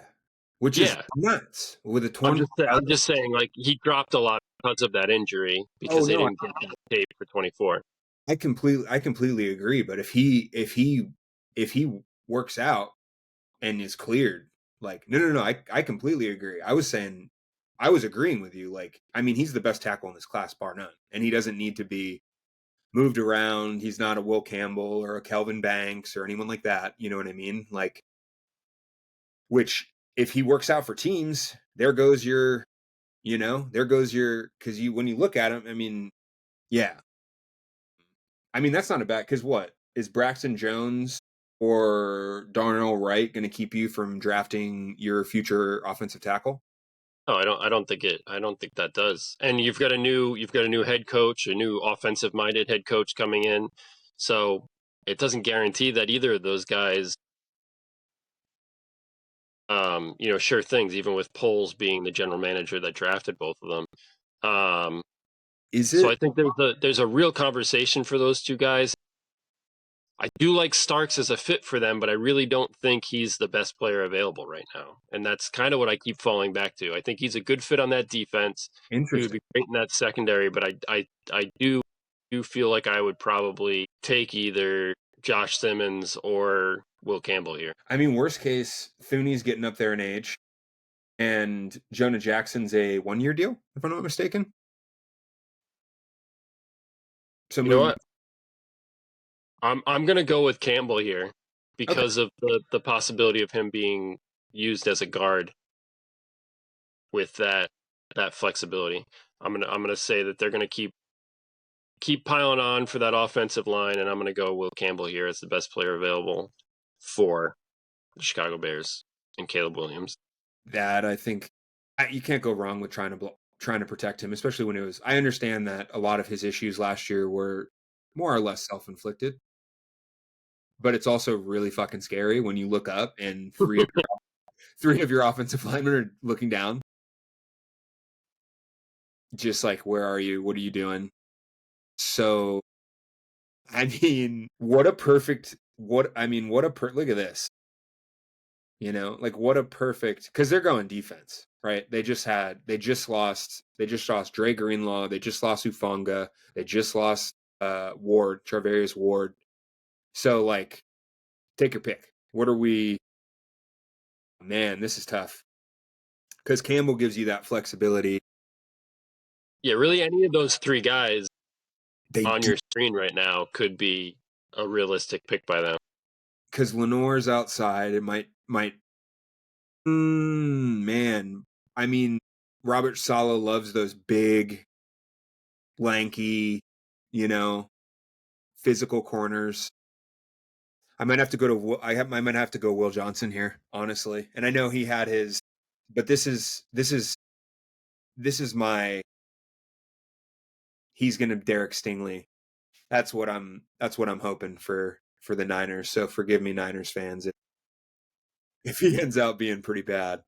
which is Yeah, nuts with a I'm torn. just I'm just saying like he dropped a lot because of that injury Oh because they no, didn't get that tape for 24. I completely agree. But if he works out and is cleared, like no, I completely agree. I was agreeing with you. Like, I mean, he's the best tackle in this class, bar none, and he doesn't need to be moved around. He's not a Will Campbell or a Kelvin Banks or anyone like that. You know what I mean? Like, which if he works out for teams, there goes your because you when you look at him, I mean, yeah, I mean that's not a bad because what is Braxton Jones or Darnell Wright going to keep you from drafting your future offensive tackle? No, I don't think that does. And you've got a new head coach, a new offensive minded head coach coming in. So it doesn't guarantee that either of those guys sure things, even with Poles being the general manager that drafted both of them. Um, Is so it? I think there's a real conversation for those two guys. I do like Starks as a fit for them, but I really don't think he's the best player available right now. And that's kind of what I keep falling back to. I think he's a good fit on that defense. He would Interesting. be great in that secondary, but I do feel like I would probably take either Josh Simmons or Will Campbell here. I mean, worst case, Thuney's getting up there in age, and Jonah Jackson's a 1-year deal, if I'm not mistaken. So You know moving. what? I'm gonna go with Campbell here Okay. because of the possibility of him being used as a guard with that flexibility. I'm gonna say that they're gonna keep piling on for that offensive line, and I'm gonna go Will Campbell here as the best player available for the Chicago Bears and Caleb Williams. That I think you can't go wrong with trying to protect him, especially when it was. I understand that a lot of his issues last year were more or less self inflicted, but it's also really fucking scary when you look up and three of your offensive linemen are looking down, just like, where are you? What are you doing? So, I mean, look at this. Like what a perfect, because they're going defense, right? They just lost Dre Greenlaw, they just lost Ufonga, they just lost Charvarius Ward. So like, take your pick. What are we? Man, this is tough because Campbell gives you that flexibility. Yeah, really, any of those three guys They on do, your screen right now could be a realistic pick by them. because Lenore's outside. It might. Man, I mean, Robert Sala loves those big, lanky, you know, physical corners. I might have to go Will Johnson here, honestly. And I know he had his, but this is my he's gonna Derek Stingley. That's what I'm hoping for the Niners. So forgive me, Niners fans, if he ends up being pretty bad.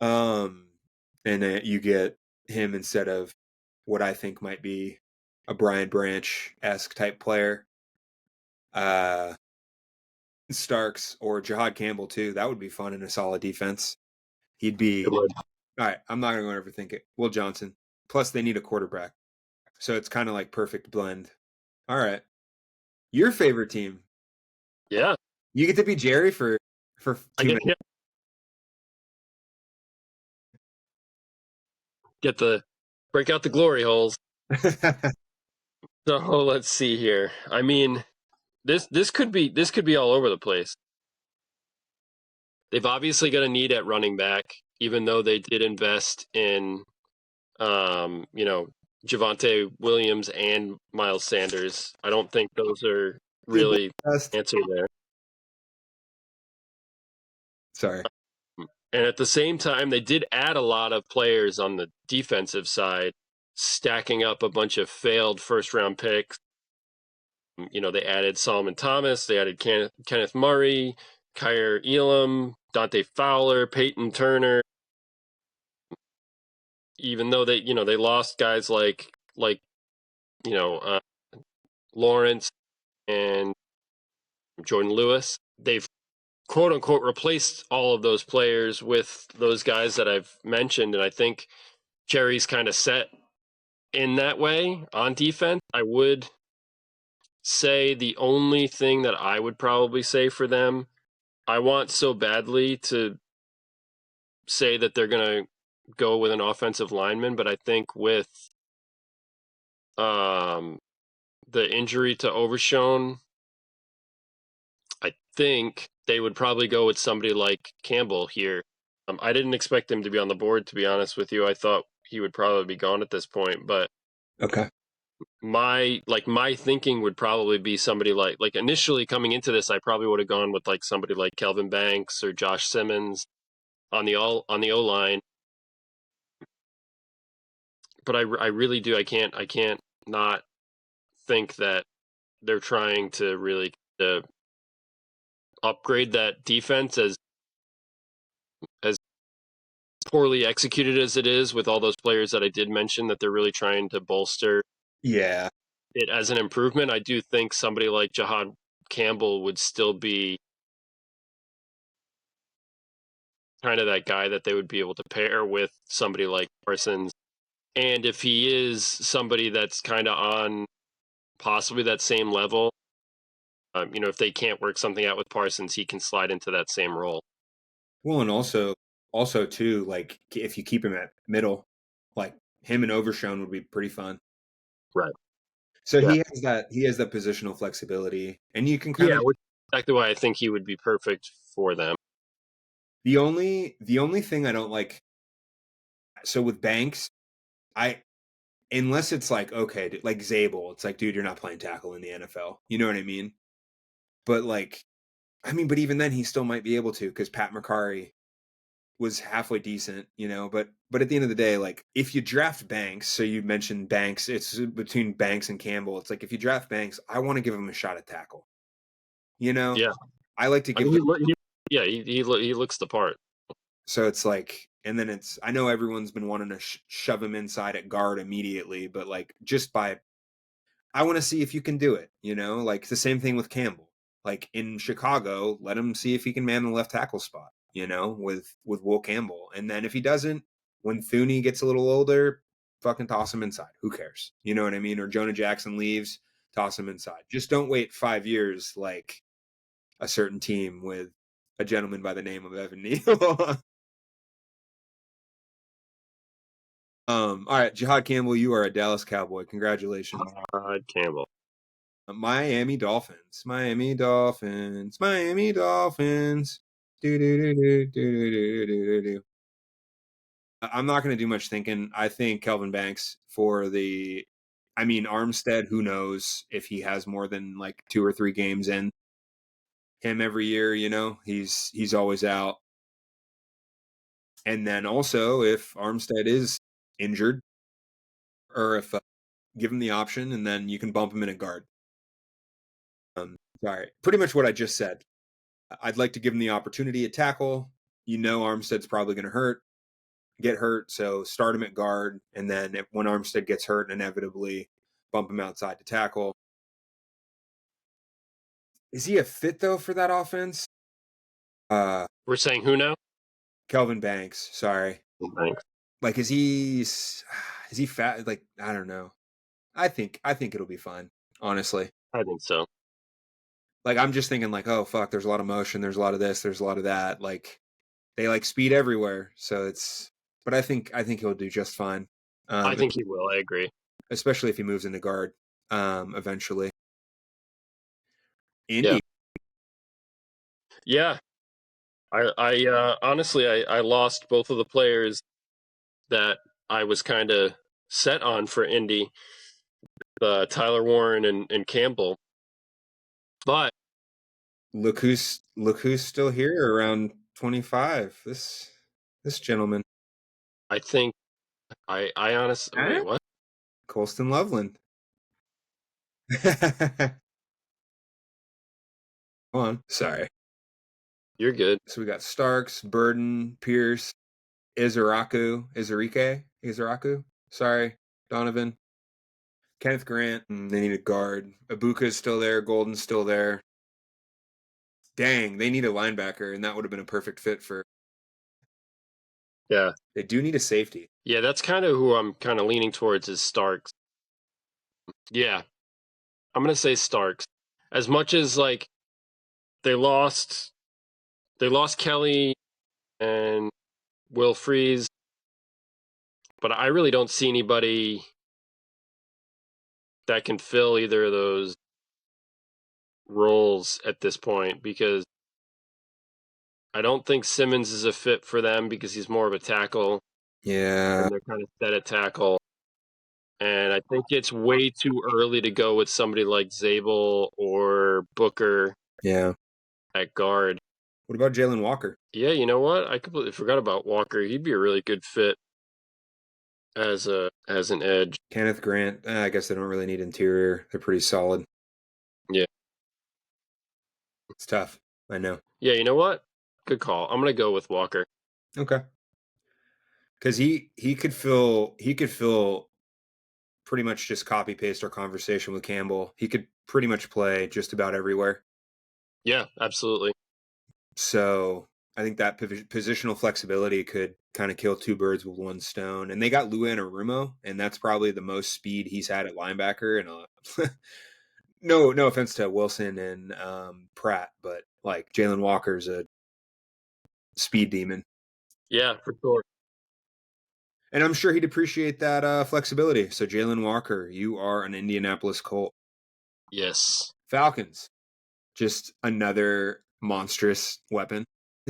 Um, and you get him instead of what I think might be a Brian Branch esque type player. Uh, Starks or Jahad Campbell too. That would be fun in a solid defense. He'd be It would. all right. I'm not going to overthink it. Will Johnson. Plus, they need a quarterback, so it's kind of like perfect blend. All right, your favorite team. Yeah, You get to be Jerry for I 2 get the break out the glory holes. minutes. So let's see here. I mean, this could be all over the place. They've obviously got a need at running back, even though they did invest in, you know, Javante Williams and Miles Sanders. I don't think those are Did the really best. answer there. Sorry. And at the same time, they did add a lot of players on the defensive side, stacking up a bunch of failed first round picks. They added Solomon Thomas, they added Kenneth Murray, Kyer Elam, Dante Fowler, Peyton Turner. Even though they lost guys like you know uh, Lawrence and Jordan Lewis, they've quote unquote replaced all of those players with those guys that I've mentioned, and I think Jerry's kind of set in that way on defense. I would say the only thing that I would probably say for them, I want so badly to say that they're going to go with an offensive lineman, but I think with um, the injury to Overshown, I think they would probably go with somebody like Campbell here. I didn't expect him to be on the board, to be honest with you. I thought he would probably be gone at this point, but Okay. my thinking would probably be somebody like initially coming into this, I probably would have gone with like somebody like Kelvin Banks or Josh Simmons on the O line. But I really do I can't not think that they're trying to really upgrade that defense as poorly executed as it is with all those players that I did mention, that they're really trying to bolster Yeah. it as an improvement. I do think somebody like Jahad Campbell would still be kind of that guy that they would be able to pair with somebody like Parsons. And if he is somebody that's kind of on possibly that same level, if they can't work something out with Parsons, he can slide into that same role. Well, and also too, like if you keep him at middle, like him and Overshown would be pretty fun. Right. So Yeah, he has that positional flexibility, and you can kind yeah, of which is exactly why I think he would be perfect for them. the only thing I don't like. So with Banks, I unless it's like okay, like Zabel, it's like dude, you're not playing tackle in the NFL. You know what I mean? But like, I mean, but even then, he still might be able to because Pat McCarry was halfway decent, you know. But at the end of the day, like if you draft Banks, so you mentioned Banks, it's between Banks and Campbell. It's like if you draft Banks, I want to give him a shot at tackle. You know, Yeah, I like to I mean, give the yeah, he looks the part. so it's like, and then it's I know everyone's been wanting to shove him inside at guard immediately, but like just by I want to see if you can do it. You know, like it's the same thing with Campbell. Like in Chicago, let him see if he can man the left tackle spot. You know, with Will Campbell, and then if he doesn't, when Thuney gets a little older, fucking toss him inside. Who cares? You know what I mean? Or Jonah Jackson leaves, toss him inside. Just don't wait 5 years like a certain team with a gentleman by the name of Evan Neal. All right, Jihad Campbell, you are a Dallas Cowboy. Congratulations. Campbell. Miami Dolphins. Miami Dolphins. Miami Dolphins. Do, do, do, do, do, do, do, do, do. I'm not going to do much thinking. I think Kelvin Banks for the. I mean, Armstead, who knows if he has more than like 2 or 3 games in him every year, you know? He's always out. And then also if Armstead is injured or if give him the option and then you can bump him in a guard. Sorry. Pretty much what I just said. I'd like to give him the opportunity at tackle. You know, Armstead's probably going to get hurt. So start him at guard. And then when Armstead gets hurt, inevitably bump him outside to tackle. Is he a fit though for that offense? We're saying who now? Kelvin Banks. Sorry. Thanks. Like, is he fat? Like, I don't know. I think it'll be fine. Honestly. I think so. Like, I'm just thinking like, oh fuck, there's a lot of motion. There's a lot of this. There's a lot of that. Like, they like speed everywhere. So it's, but I think he'll do just fine. I think he will. I agree. Especially if he moves into guard eventually. Yeah, Indy, yeah. I honestly, I lost both of the players that I was kind of set on for Indy, Tyler Warren and Campbell. But look who's still here around 25. This gentleman, I think I honestly huh? wait. What? Colston Loveland. Go on, sorry. You're good. So we got Starks, Burden, Pierce, Izaraku. Sorry, Donovan, Kenneth Grant. They need a guard. Ibuka's still there. Golden's still there. Dang, they need a linebacker, and that would have been a perfect fit for. Yeah, They do need a safety. yeah. That's kind of who I'm kind of leaning towards is Starks. Yeah, I'm gonna say Starks. As much as like they lost, they lost Kelly and Will Freeze, but I really don't see anybody that can fill either of those roles at this point because I don't think Simmons is a fit for them because he's more of a tackle Yeah, and they're kind of set at tackle. And I think it's way too early to go with somebody like Zabel or Booker yeah. at guard. What about Jalen Walker? Yeah, you know what? I completely forgot about Walker. He'd be a really good fit as an edge. Kenneth Grant. I guess they don't really need interior. They're pretty solid. Yeah. It's tough. I know. Yeah, you know what? Good call. I'm gonna go with Walker. Okay. Because he could fill pretty much just copy paste our conversation with Campbell. He could pretty much play just about everywhere. Yeah, absolutely. So I think that positional flexibility could kind of kill two birds with one stone. And they got Lou Anarumo, and that's probably the most speed he's had at linebacker. And no offense to Wilson and Pratt, but like Jalen Walker's a speed demon. Yeah, for sure. And I'm sure he'd appreciate that flexibility. So Jalen Walker, you are an Indianapolis Colt. Yes. Falcons, just another monstrous weapon.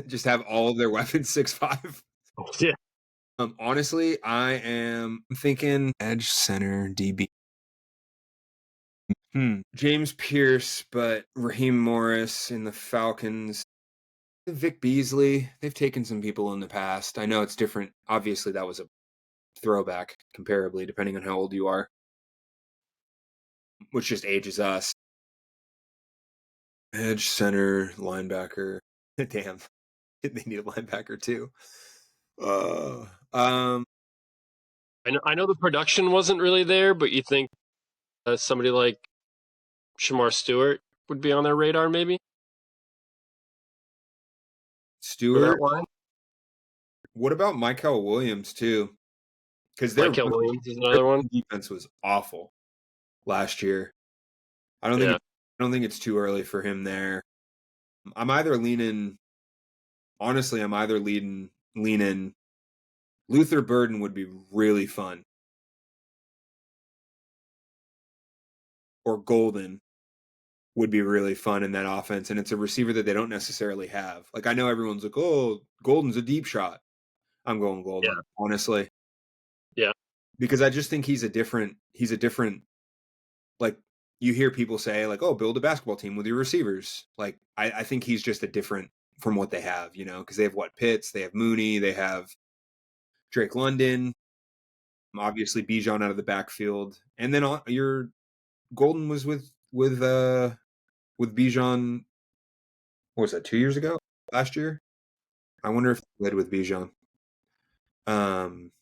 Just have all of their weapons 6'5". Yeah. Honestly, I am thinking edge, center, DB. James Pierce, but Raheem Morris in the Falcons. Vic Beasley. They've taken some people in the past. I know it's different. Obviously, that was a throwback comparably, depending on how old you are, which just ages us. Edge, center, linebacker. Damn, they need a linebacker too. Uh, um, I know the production wasn't really there, but you think somebody like Shamar Stewart would be on their radar, maybe for that Stewart. line. What about Michael Williams too? Because Michael Williams is another one. defense was awful last year. Yeah. I don't think it's too early for him there. I'm either leaning. Honestly, I'm either leaning. Luther Burden would be really fun, or Golden would be really fun in that offense. And it's a receiver that they don't necessarily have. Like I know everyone's like, "Oh, Golden's a deep shot." I'm going Golden, Yeah. honestly. Yeah. Because I just think he's a different. Like you hear people say, like, "Oh, build a basketball team with your receivers." Like I think he's just a different from what they have, because they have what Pitts, they have Mooney, they have Drake London, obviously Bijan out of the backfield, and then your Golden was with Bijan. What was that? 2 years ago? Last year? I wonder if he led with Bijan. Um,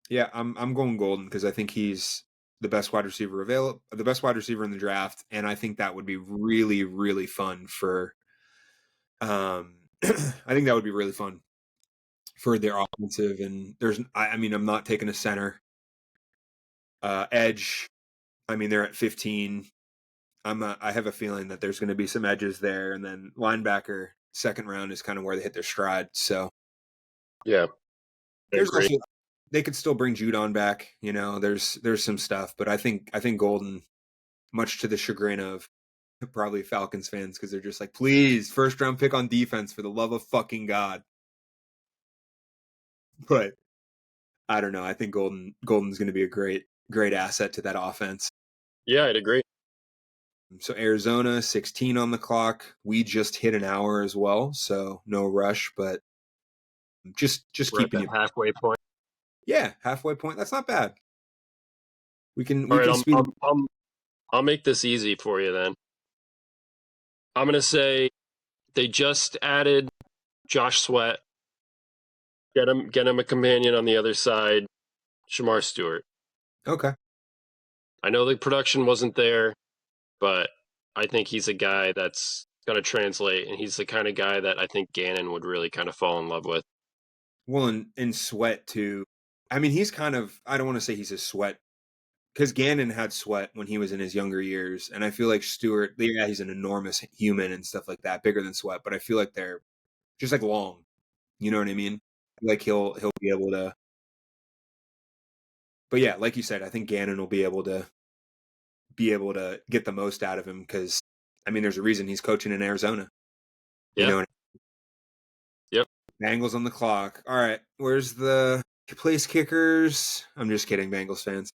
yeah, I'm going Golden because I think he's the best wide receiver available, the best wide receiver in the draft, and I think that would be really, really fun for. I think that would be really fun for their offensive. And I mean, I'm not taking a center. Edge. I mean, they're at 15. I have a feeling that there's going to be some edges there, and then linebacker second round is kind of where they hit their stride. So Yeah. I there's agree. also they could still bring Judon back. There's some stuff, but I think Golden, much to the chagrin of probably Falcons fans, because they're just like, please, first round pick on defense for the love of fucking God. But I don't know. I think Golden's going to be a great asset to that offense. Yeah, I'd agree. So Arizona 16 on the clock. We just hit an hour as well, so no rush, but just We're at keeping the you. halfway point. Yeah, halfway point. That's not bad. We All right, can speed. I'll make this easy for you then. I'm gonna say they just added Josh Sweat. Get him a companion on the other side, Shamar Stewart. Okay. I know the production wasn't there, but I think he's a guy that's going to translate, and he's the kind of guy that I think Gannon would really kind of fall in love with. Well, and Sweat too. I mean, he's kind of. I don't want to say he's a Sweat because Gannon had Sweat when he was in his younger years, and I feel like Stewart. Yeah, he's an enormous human and stuff like that, bigger than Sweat. But I feel like they're just like long. You know what I mean? Like he'll be able to. But yeah, like you said, I think Gannon will be able to get the most out of him because I mean, there's a reason he's coaching in Arizona. You Yeah. know. Yep. Bengals on the clock. All right, where's the place kickers? I'm just kidding, Bengals fans.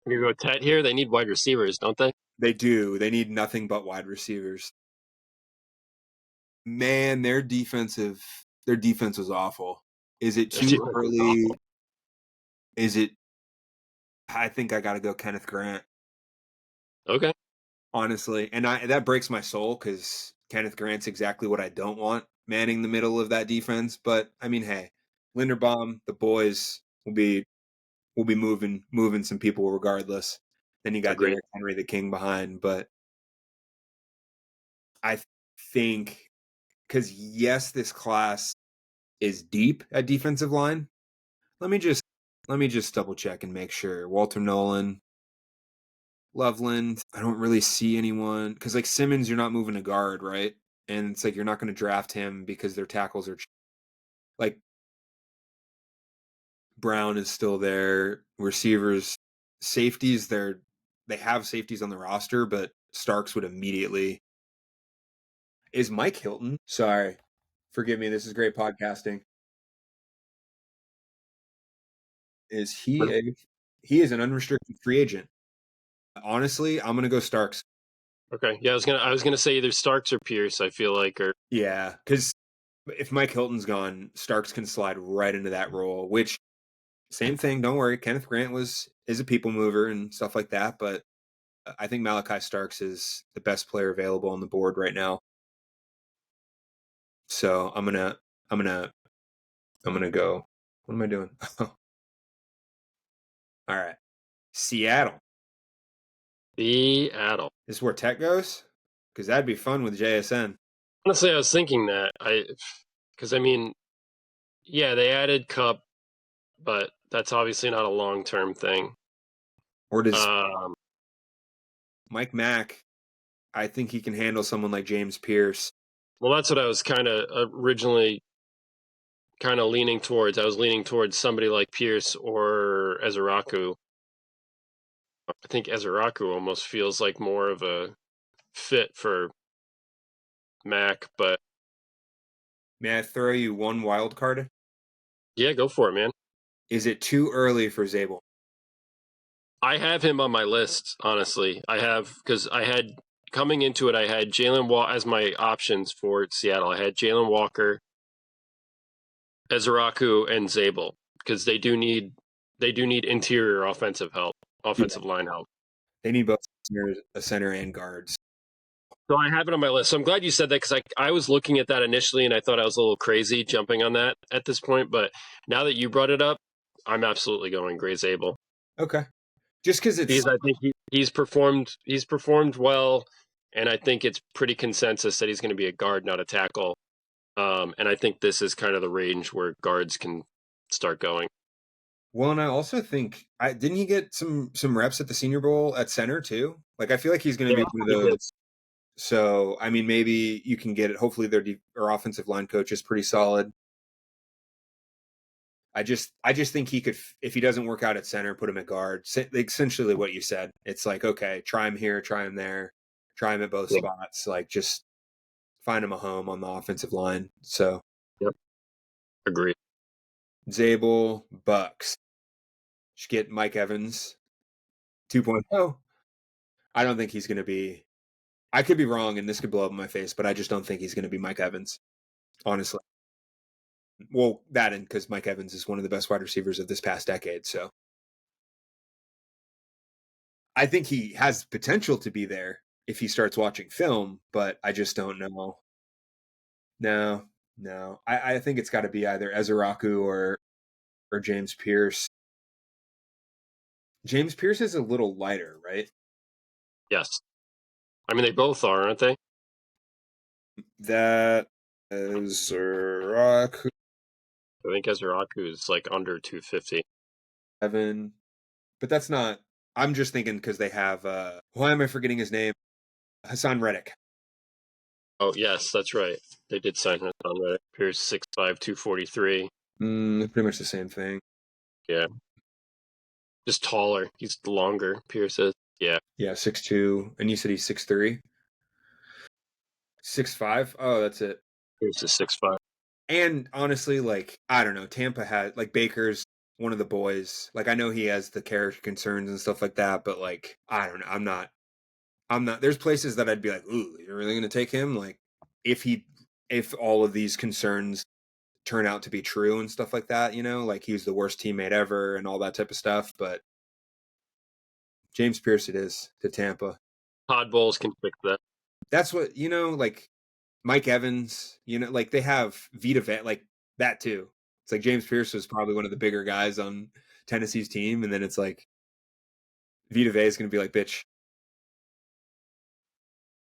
You go Tet here. They need wide receivers, don't they? They do. They need nothing but wide receivers. Man, their defense was awful. Is it too early? Is it? I think I got to go Kenneth Grant. Okay. Honestly, and that breaks my soul because Kenneth Grant's exactly what I don't want manning the middle of that defense. But I mean, hey, Linderbaum, the boys will be moving some people regardless. Then you got Agreed. Derrick Henry, the king, behind. But I think because yes, this class is deep at defensive line. Let me just double check and make sure. Walter Nolan, Loveland. I don't really see anyone because like Simmons, you're not moving a guard, right? And it's like you're not going to draft him because their tackles are like Brown is still there. Receivers, safeties, they have safeties on the roster, but Starks would immediately. Is Mike Hilton? Sorry, forgive me. This is great podcasting. Is he a? He is an unrestricted free agent. Honestly, I'm gonna go Starks. Okay. Yeah, I was gonna say either Starks or Pierce, I feel like, or Yeah, because if Mike Hilton's gone, Starks can slide right into that role. Which same thing. Don't worry, Kenneth Grant is a people mover and stuff like that. But I think Malachi Starks is the best player available on the board right now. So I'm gonna I'm gonna go. What am I doing? All right, Seattle. Seattle. This is where Tech goes because that'd be fun with JSN. Honestly, I was thinking that because I mean, yeah, they added Cup, but that's obviously not a long-term thing. Or does Um, Mike Mack? I think he can handle someone like James Pierce. well, that's what I was kind of originally kind of leaning towards. I was leaning towards somebody like Pierce or Ezeraku. I think Ezeraku almost feels like more of a fit for Mac, but May I throw you one wild card? yeah, go for it, man. Is it too early for Zabel? I have him on my list, honestly. I have because I had coming into it, I had Jalen Walker as my options for Seattle. I had Jalen Walker, Ezeraku, and Zabel because they do need interior offensive help, offensive line help. They need both a center and guards. So I have it on my list. So I'm glad you said that because I was looking at that initially and I thought I was a little crazy jumping on that at this point. But now that you brought it up, I'm absolutely going Gray Zabel. Okay, just because it's. Because I think he's performed well, and I think it's pretty consensus that he's going to be a guard, not a tackle. And I think this is kind of the range where guards can start going. Well, and I also think didn't he get some reps at the Senior Bowl at center too? Like I feel like he's going to be one of those. So I mean, maybe you can get it. Hopefully, their offensive line coach is pretty solid. I just think he could, if he doesn't work out at center, put him at guard. Essentially, what you said. It's like, okay, try him here, try him there, try him at both spots. Like just find him a home on the offensive line. So, yep, agreed. Zabel, Bucks. Should get Mike Evans 2.0. I don't think he's going to be. I could be wrong, and this could blow up in my face, but I just don't think he's going to be Mike Evans. Honestly. Well, that and because Mike Evans is one of the best wide receivers of this past decade. So I think he has potential to be there if he starts watching film, but I just don't know. No. I think it's got to be either Ezeraku or James Pierce. James Pierce is a little lighter, right? Yes. I mean, they both are, aren't they? That Ezeraku. I think Ezeraku is like under 250. Evan. But that's not. I'm just thinking because they have. Why am I forgetting his name? Hassan Reddick. Oh, yes, that's right. They did sign him on Reddick. Pierce 6'5", 243. Pretty much the same thing. Yeah. Just taller. He's longer, Pierce is. Yeah. Yeah, 6'2". And you said he's 6'3"? 6'5"? Oh, that's it. Pierce is 6'5". And honestly, like, I don't know, Tampa had like Baker's one of the boys. Like I know he has the character concerns and stuff like that, but like, I don't know. I'm not there's places that I'd be like, ooh, you're really gonna take him? Like if all of these concerns turn out to be true and stuff like that, like he was the worst teammate ever and all that type of stuff. But James Pierce it is to Tampa. Todd Bowles can fix that. That's what like Mike Evans, like they have Vita Vea, like that too. It's like James Pierce was probably one of the bigger guys on Tennessee's team, and then it's like Vita Vea is going to be like, bitch,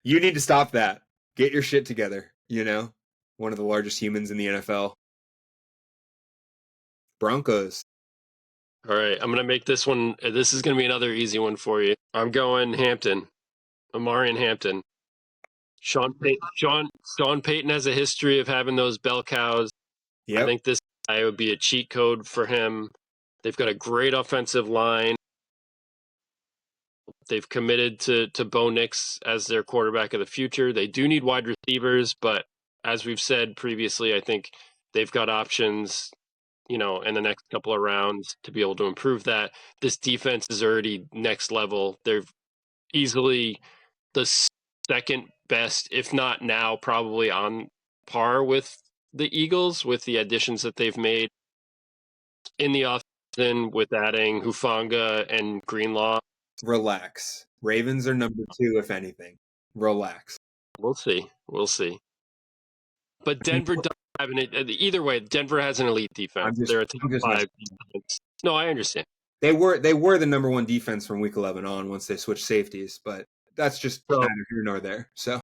you need to stop that. Get your shit together, One of the largest humans in the NFL. Broncos. All right, I'm going to make this one. This is going to be another easy one for you. I'm going Hampton. Omarion Hampton. Sean Payton has a history of having those bell cows. Yep. I think this guy would be a cheat code for him. They've got a great offensive line. They've committed to Bo Nix as their quarterback of the future. They do need wide receivers, but as we've said previously, I think they've got options, in the next couple of rounds to be able to improve that. This defense is already next level. They're easily the second best, if not now, probably on par with the Eagles with the additions that they've made in the offseason with adding Hufanga and Greenlaw. Relax. Ravens are number 2, if anything. Relax. We'll see. We'll see. But Denver does have either way, Denver has an elite defense. They're a top I'm just 5 defense. No, I understand. They were the number 1 defense from week 11 on once they switched safeties, but that's just neither here nor there. So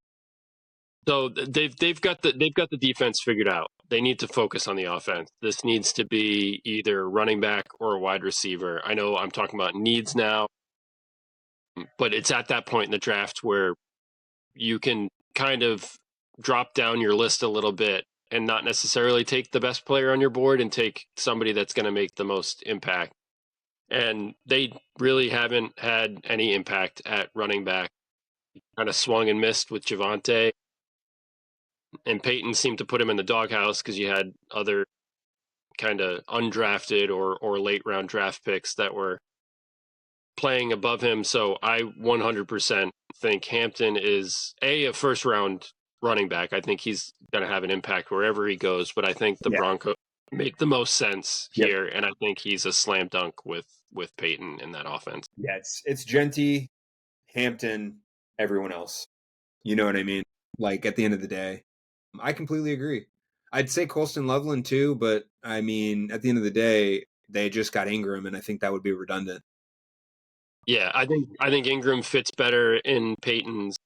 they've got the defense figured out. They need to focus on the offense. This needs to be either running back or a wide receiver. I know I'm talking about needs now, but it's at that point in the draft where you can kind of drop down your list a little bit and not necessarily take the best player on your board and take somebody that's going to make the most impact. And they really haven't had any impact at running back. Kind of swung and missed with Javonte. And Peyton seemed to put him in the doghouse because you had other kind of undrafted or late round draft picks that were playing above him. So I 100% think Hampton is a first round running back. I think he's going to have an impact wherever he goes, but I think the Broncos make the most sense here, and I think he's a slam dunk with Peyton in that offense. Yeah, it's Genty, Hampton, everyone else. You know what I mean? Like, at the end of the day, I completely agree. I'd say Colston Loveland too, but I mean, at the end of the day, they just got Ingram, and I think that would be redundant. Yeah, I think Ingram fits better in Peyton's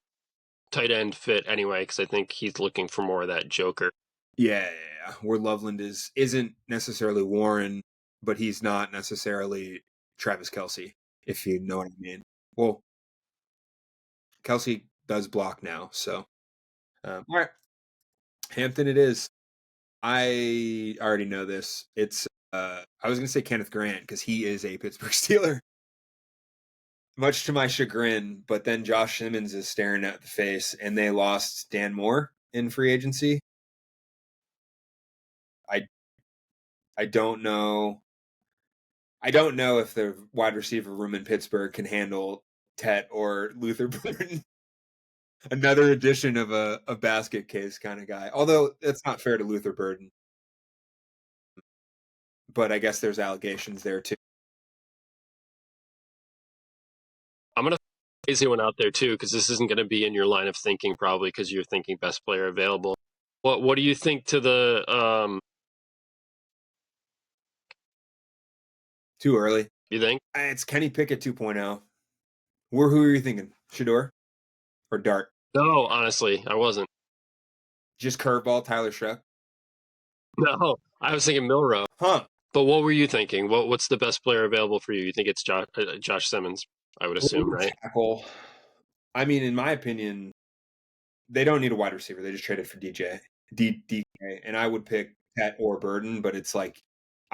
tight end fit anyway, because I think he's looking for more of that joker. Yeah, where Loveland isn't necessarily Warren, but he's not necessarily Travis Kelce, if you know what I mean. Well, Kelce does block now, so all right, Hampton it is. I already know this. It's I was gonna say Kenneth Grant because he is a Pittsburgh Steeler, much to my chagrin. But then Josh Simmons is staring at the face, and they lost Dan Moore in free agency. I don't know. I don't know if the wide receiver room in Pittsburgh can handle Tet or Luther Burden. Another edition of a basket case kind of guy. Although it's not fair to Luther Burden. But I guess there's allegations there too. I'm going to crazy one out there too, because this isn't going to be in your line of thinking probably because you're thinking best player available. What do you think to the Too early. You think? It's Kenny Pickett 2.0. Who are you thinking? Shador or Dart? No, honestly, I wasn't. Just curveball Tyler Shuck? No, I was thinking Milrow. Huh. But what were you thinking? What's the best player available for you? You think it's Josh Simmons, I would assume, right? Tackle. I mean, in my opinion, they don't need a wide receiver. They just traded for DK. And I would pick Tet or Burden, but it's like,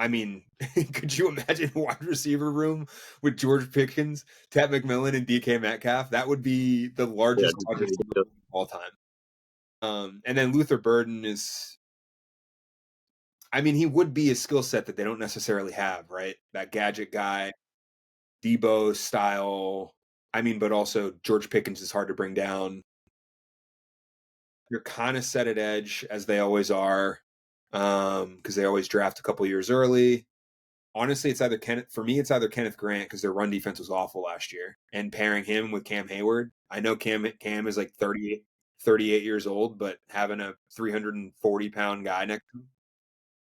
I mean, could you imagine a wide receiver room with George Pickens, Tet McMillan, and DK Metcalf? That would be the largest wide receiver of all time. And then Luther Burden is, I mean, he would be a skill set that they don't necessarily have, right? That gadget guy, Debo style. I mean, but also George Pickens is hard to bring down. You're kind of set at edge, as they always are, because they always draft a couple years early. Honestly, it's either Kenneth Grant because their run defense was awful last year, and pairing him with Cam Hayward. I know Cam is like 38 years old, but having a 340-pound guy next to him.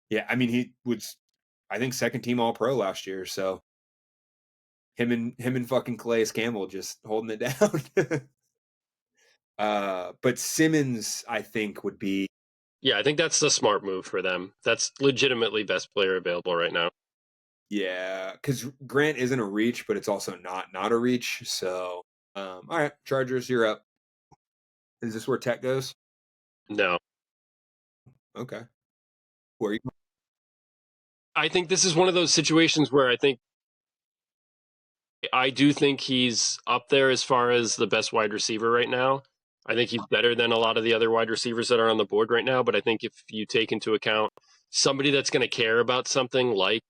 Yeah, I mean, he was, I think, second team All Pro last year. So him and fucking Calais Campbell just holding it down. But Simmons, I think, would be. Yeah, I think that's the smart move for them. That's legitimately best player available right now. Yeah, because Grant isn't a reach, but it's also not a reach. So, all right, Chargers, you're up. Is this where Tech goes? No. Okay. Where are you? I think this is one of those situations where I do think he's up there as far as the best wide receiver right now. I think he's better than a lot of the other wide receivers that are on the board right now. But I think if you take into account somebody that's going to care about something like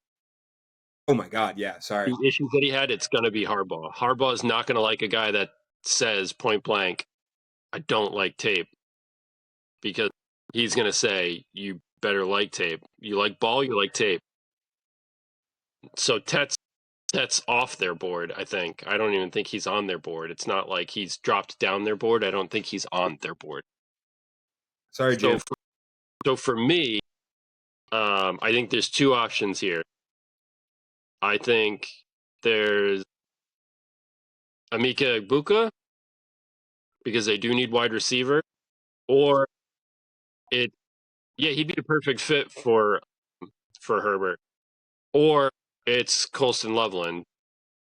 Oh my God, yeah. Sorry. the issues that he had, it's going to be Harbaugh. Harbaugh is not going to like a guy that says point blank, I don't like tape, because he's going to say, you better like tape. You like ball, you like tape. So Tet's off their board, I think. I don't even think he's on their board. It's not like he's dropped down their board. I don't think he's on their board. Sorry, Jim. So for me, I think there's two options here. I think there's Emeka Egbuka, because they do need wide receiver, or he'd be a perfect fit for Herbert, or it's Colston Loveland,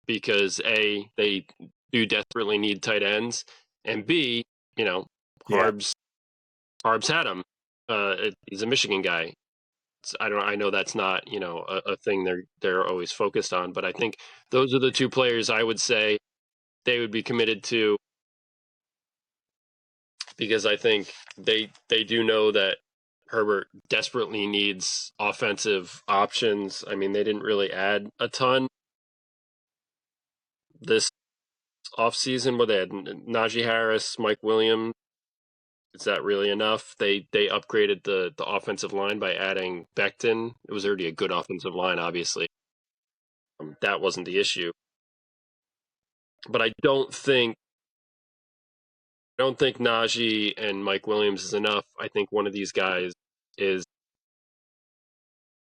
because A, they do desperately need tight ends, and B, Harbs had him. He's a Michigan guy. I know that's not a thing they're always focused on, but I think those are the two players I would say they would be committed to, because I think they do know that Herbert desperately needs offensive options. I mean, they didn't really add a ton this offseason, where they had Najee Harris, Mike Williams. Is that really enough? They upgraded the offensive line by adding Becton. It was already a good offensive line, obviously. That wasn't the issue. But I don't think Najee and Mike Williams is enough. I think one of these guys is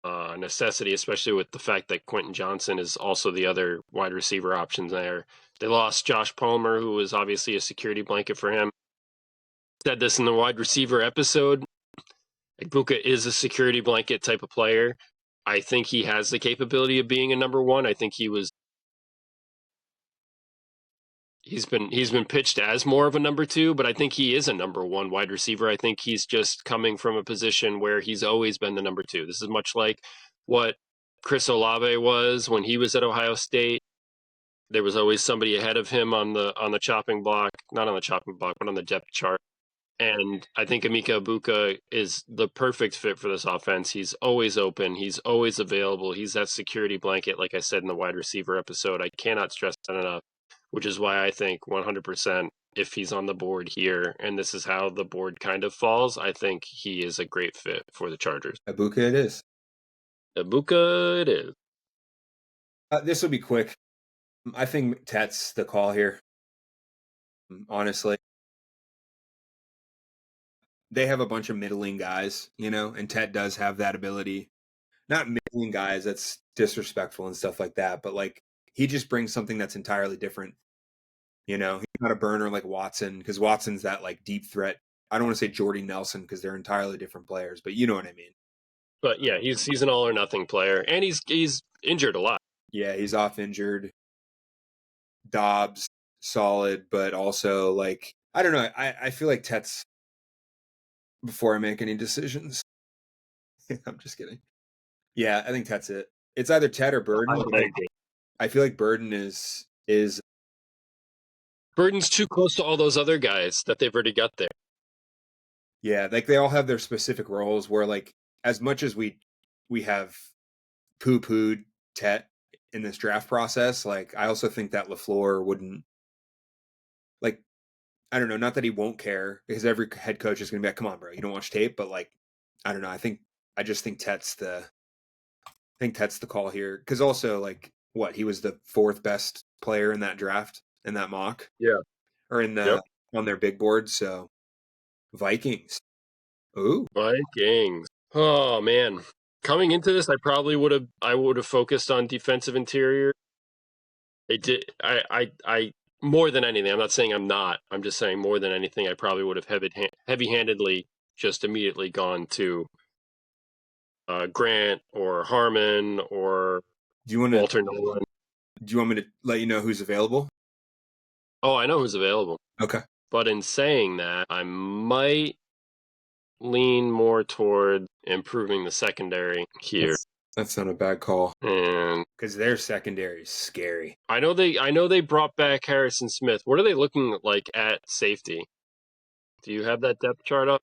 a necessity, especially with the fact that Quentin Johnson is also the other wide receiver option there. They lost Josh Palmer, who was obviously a security blanket for him. Said this in the wide receiver episode. Egbuka is a security blanket type of player. I think he has the capability of being a number one. I think he's been pitched as more of a number two, but I think he is a number one wide receiver. I think he's just coming from a position where he's always been the number two. This is much like what Chris Olave was when he was at Ohio State. There was always somebody ahead of him on the chopping block, not on the chopping block, but on the depth chart. And I think Emeka Egbuka is the perfect fit for this offense. He's always open. He's always available. He's that security blanket, like I said in the wide receiver episode. I cannot stress that enough, which is why I think 100% if he's on the board here, and this is how the board kind of falls, I think he is a great fit for the Chargers. Egbuka it is. Egbuka it is. This will be quick. I think Tet's the call here, honestly. They have a bunch of middling guys, and Ted does have that ability. Not middling guys, that's disrespectful and stuff like that, but like he just brings something that's entirely different. He's not a burner like Watson, because Watson's that like deep threat. I don't want to say Jordy Nelson because they're entirely different players, but you know what I mean. But yeah, he's an all or nothing player, and he's injured a lot. Yeah, he's off injured. Dobbs solid, but also like I don't know. I feel like Tet's, before I make any decisions. I'm just kidding. Yeah, I think that's it. It's either Ted or Burden. I feel like Burden is Burden's too close to all those other guys that they've already got there. Yeah, like they all have their specific roles where like as much as we have poo-pooed Tet in this draft process, like I also think that LaFleur wouldn't, like, I don't know, not that he won't care, because every head coach is going to be like, come on, bro, you don't watch tape, but like, I don't know, I just think Tet's the call here, because also like he was the fourth best player in that draft, in that mock, or in the on their big board. So Vikings. Ooh, Vikings. Oh man, coming into this, I would have focused on defensive interior. It did. I more than anything. I'm not saying I'm not. I'm just saying more than anything, I probably would have heavy-handedly just immediately gone to Grant or Harmon or Walter Nolan. Do you want me to let you know who's available? Oh, I know who's available. Okay. But in saying that, I might lean more toward improving the secondary here. That's not a bad call And because their secondary is scary. I know they brought back Harrison Smith. What are they looking like at safety? Do you have that depth chart up?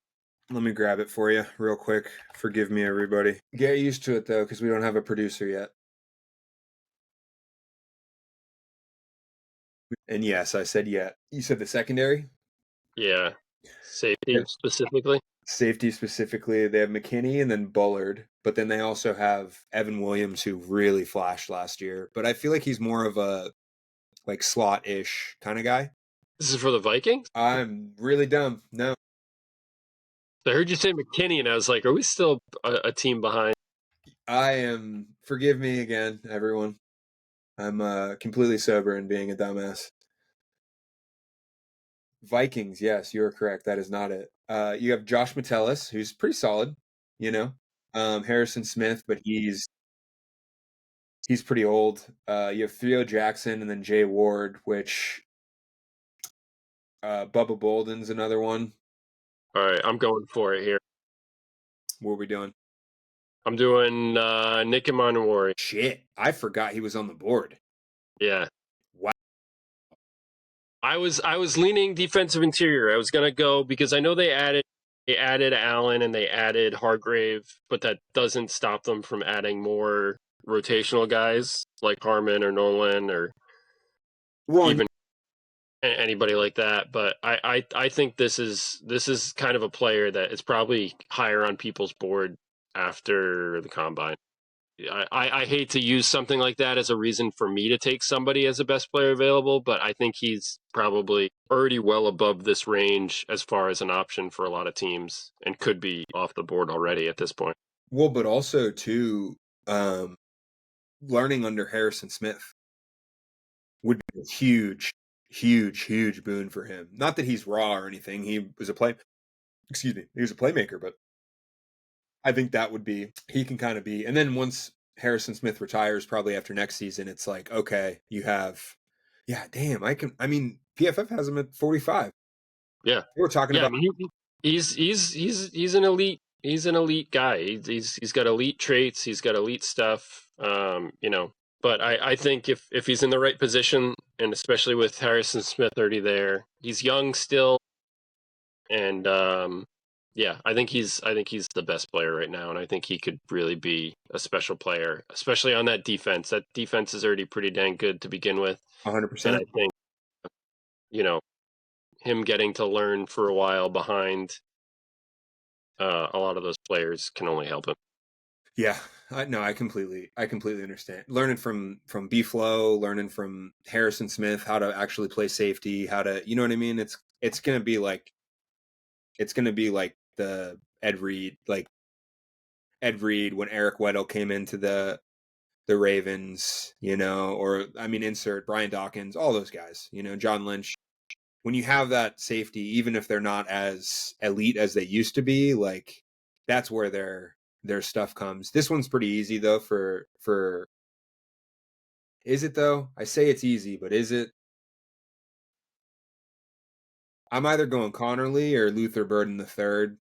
Let me grab it for you real quick. Forgive me, everybody. Get used to it though, because we don't have a producer yet. And yes, I said yet. You said the secondary? Yeah. Safety specifically? Safety specifically, they have McKinney and then Bullard, but then they also have Evan Williams, who really flashed last year. But I feel like he's more of a like slot-ish kind of guy. This is for the Vikings? I'm really dumb. No, I heard you say McKinney, and I was like, are we still a team behind? I am. Forgive me again, everyone. I'm completely sober and being a dumbass. Vikings, yes, you're correct. That is not it. You have Josh Metellus, who's pretty solid, you know. Harrison Smith, but he's pretty old. You have Theo Jackson and then Jay Ward, which Bubba Bolden's another one. All right, I'm going for it here. What are we doing? I'm doing Nick Emanwari. Shit, I forgot he was on the board. Yeah. Wow. I was leaning defensive interior. I was gonna go because I know they added Allen and they added Hargrave, but that doesn't stop them from adding more rotational guys like Harmon or Nolan or even anybody like that. But I think this is kind of a player that is probably higher on people's board after the combine. I hate to use something like that as a reason for me to take somebody as the best player available, but I think he's probably already well above this range as far as an option for a lot of teams and could be off the board already at this point. Well, but also too, learning under Harrison Smith would be a huge boon for him. Not that he's raw or anything. He was he was a playmaker, but I think that would be, he can kind of be, and then once Harrison Smith retires, probably after next season, it's like, okay, you have, yeah, damn, I mean, PFF has him at 45. Yeah. We're talking about. I mean, he's an elite guy. He's got elite traits. He's got elite stuff. But I think if he's in the right position, and especially with Harrison Smith already there, he's young still, and I think he's the best player right now, and I think he could really be a special player, especially on that defense. That defense is already pretty dang good to begin with, 100%. and I think him getting to learn for a while behind a lot of those players can only help him. Yeah, I completely understand. Learning from B-Flow, learning from Harrison Smith how to actually play safety, how to, you know what I mean? It's gonna be like the Ed Reed when Eric Weddle came into the Ravens, or I mean, insert Brian Dawkins, all those guys, John Lynch. When you have that safety, even if they're not as elite as they used to be, like that's where their stuff comes. This one's pretty easy though for is it though? I say it's easy, but is it? I'm either going Connerly or Luther Burden III.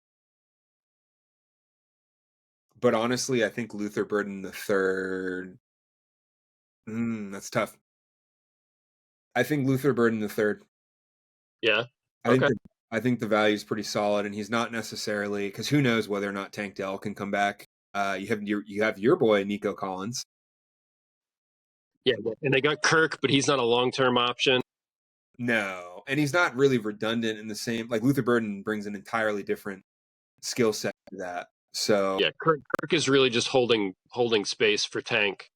But honestly, I think Luther Burden III. That's tough. I think Luther Burden III. Yeah. I think the value is pretty solid, and he's not necessarily, because who knows whether or not Tank Dell can come back. You have your boy Nico Collins. Yeah, and they got Kirk, but he's not a long-term option. No, and he's not really redundant in the same. Like Luther Burden brings an entirely different skill set to that. So yeah, Kirk is really just holding space for Tank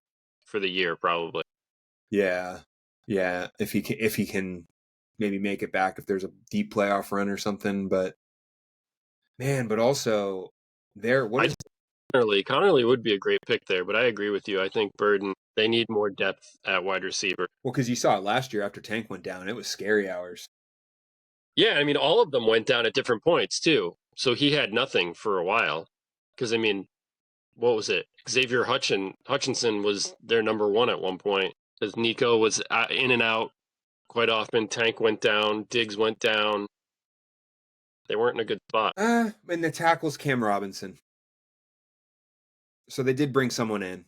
for the year, probably. Yeah. If he can maybe make it back if there's a deep playoff run or something, but also Connerly would be a great pick there, but I agree with you. I think Burden, they need more depth at wide receiver. Well, because you saw it last year after Tank went down, it was scary hours. Yeah, I mean, all of them went down at different points too. So he had nothing for a while. Because I mean, what was it? Xavier Hutchinson was their number one at one point. Because Nico was in and out quite often. Tank went down. Diggs went down. They weren't in a good spot. And the tackle's Cam Robinson. So they did bring someone in.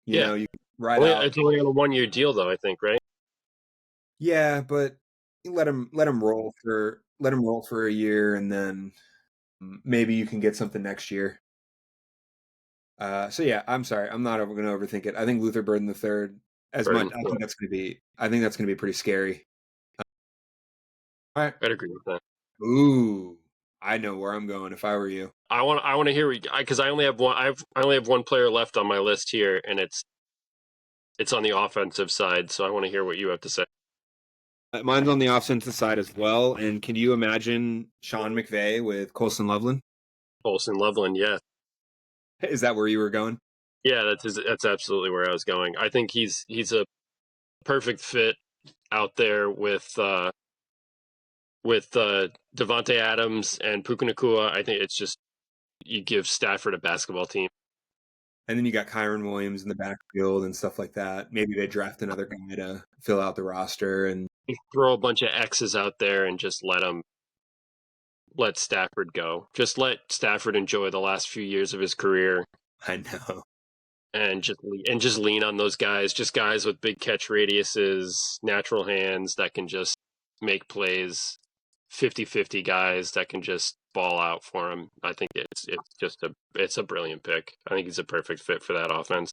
Yeah, You ride out. it's only on a 1 year deal though. I think, right? Yeah, but let him roll for a year, and then maybe you can get something next year. So yeah, I'm sorry. I'm not going to overthink it. I think Luther Burden the third, as much. Burden. Yeah, I think that's going to be pretty scary. All right. I'd agree with that. Ooh, I know where I'm going if I were you. I want to hear because I only have one. I only have one player left on my list here, and it's on the offensive side. So I want to hear what you have to say. Mine's on the offensive side as well. And can you imagine Sean McVay with Colson Loveland? Olsen Loveland, yeah, Is that where you were going? yeah, that's absolutely where I was going. I think he's a perfect fit out there with Devonte Adams and Puka Nacua. I think it's just you give Stafford a basketball team. And then you got Kyron Williams in the backfield and stuff like that. Maybe they draft another guy to fill out the roster. And You throw a bunch of X's out there and just let Stafford go. Just let Stafford enjoy the last few years of his career I know. and just lean on those guys, just guys with big catch radiuses, natural hands that can just make plays, 50-50 guys that can just ball out for him. I think it's a brilliant pick. I think he's a perfect fit for that offense.